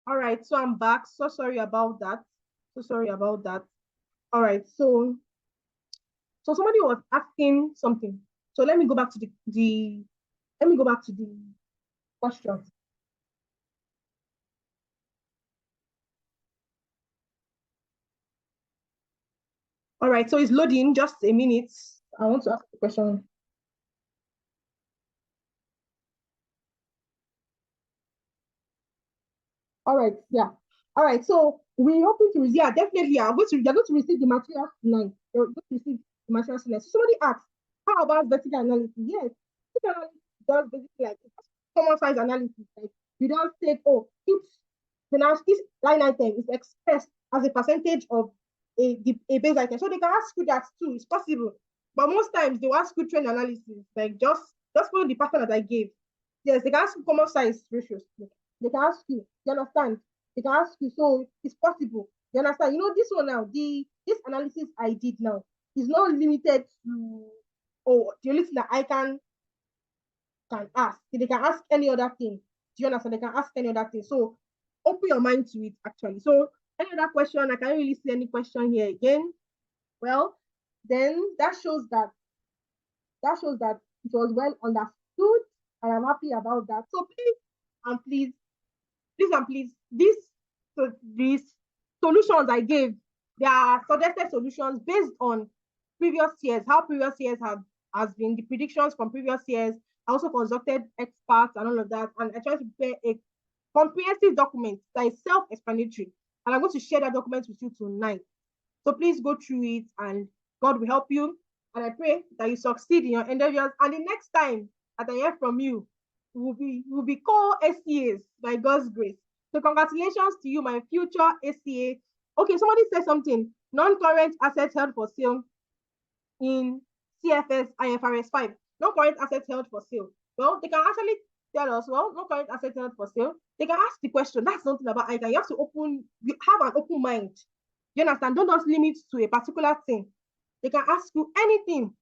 All right, so I'm back. So sorry about that. So sorry about that. All right, so somebody was asking something. So let me go back to the let me go back to the question. All right, so it's loading. Just a minute. I want to ask the question. All right, yeah. All right, so we're hoping to receive, yeah, definitely. They're going to receive the materials tonight. They're going to receive the materials tonight. So somebody asked, how about vertical analysis? Yes, vertical analysis does basically like common size analysis. Like you don't say, oh, each line item is expressed as a percentage of a base item. So they can ask you that too. It's possible. But most times they will ask you trend analysis, like just follow the pattern that I gave. Yes, they can ask you common size ratios. They can ask you understand? They can ask you, so it's possible. You understand? You know, this one now, this analysis I did now is not limited to the only thing that I can ask. They can ask any other thing. Do you understand? They can ask any other thing. So open your mind to it actually. So any other question, I can't really see any question here again. Well, then that it was well understood, and I'm happy about that. So please and please please and please, these solutions I gave, they are suggested solutions based on previous years, how previous years has been, the predictions from previous years. I also consulted experts and all of that, and I tried to prepare a comprehensive document that is self-explanatory, and I'm going to share that document with you tonight. So please go through it, and God will help you. And I pray that you succeed in your endeavors. And the next time that I hear from you, will be co-ACAs by God's grace. So congratulations to you, my future ACA. Okay, somebody said something. Non-current assets held for sale in CFS IFRS 5. Non-current assets held for sale. Well, they can actually tell us, well, non-current assets held for sale. They can ask the question. That's something about ICAN. You have to have an open mind. You understand? Don't just limit to a particular thing. They can ask you anything.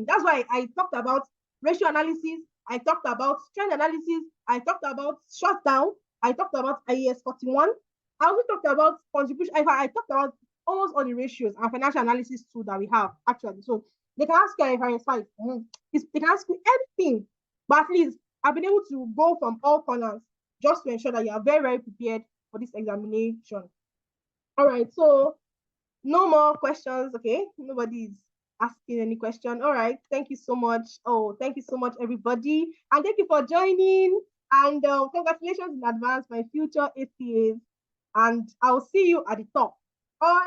That's why I talked about ratio analysis. I talked about trend analysis. I talked about shutdown. I talked about IAS 41. I also talked about contribution. I talked about almost all the ratios and financial analysis tool that we have, actually. So they can ask you IFRS 5. They can ask you anything. But at least I've been able to go from all corners just to ensure that you are very, very prepared for this examination. All right, so no more questions, okay? Nobody's asking any question. All right, thank you so much. Oh, thank you so much, everybody. And thank you for joining. And congratulations in advance, my future ACAs. And I'll see you at the top. All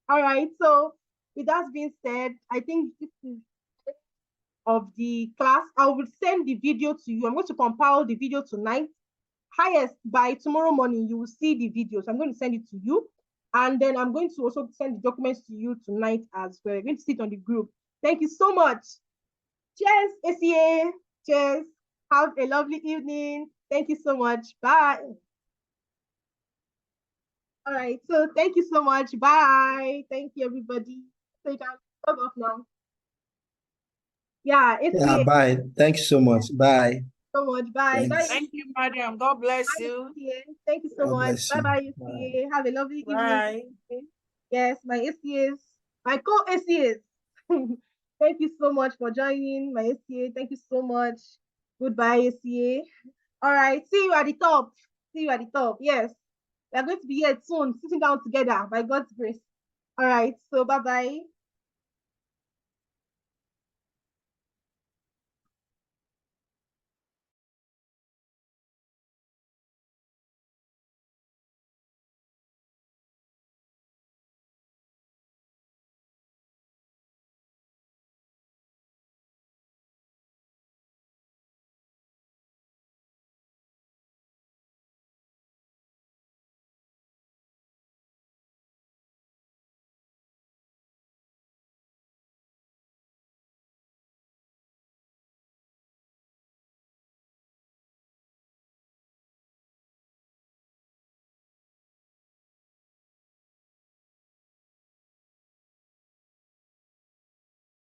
right, so with that being said, I think this is of the class. I will send the video to you. I'm going to compile the video tonight. Highest by tomorrow morning, you will see the video. So I'm going to send it to you. And then I'm going to also send the documents to you tonight as well. We're going to sit on the group. Thank you so much. Cheers, ACA. Cheers. Have a lovely evening. Thank you so much. Bye. All right. So thank you so much. Bye. Thank you, everybody. So you can log off now. Yeah, ACA. Yeah, bye. Thank you so much. Bye. So much. Bye. Thanks. Bye. Thank you, madam. God bless Bye, you. ACA. Thank you so God much. bless you. Bye-bye, Bye. ACA. Have a lovely Bye. evening. Yes, my ACAs, my co-ACAs. Thank you so much for joining, my ACA. Thank you so much. Goodbye, ACA. All right, see you at the top. See you at the top. Yes, we are going to be here soon, sitting down together by God's grace. All right, so bye-bye.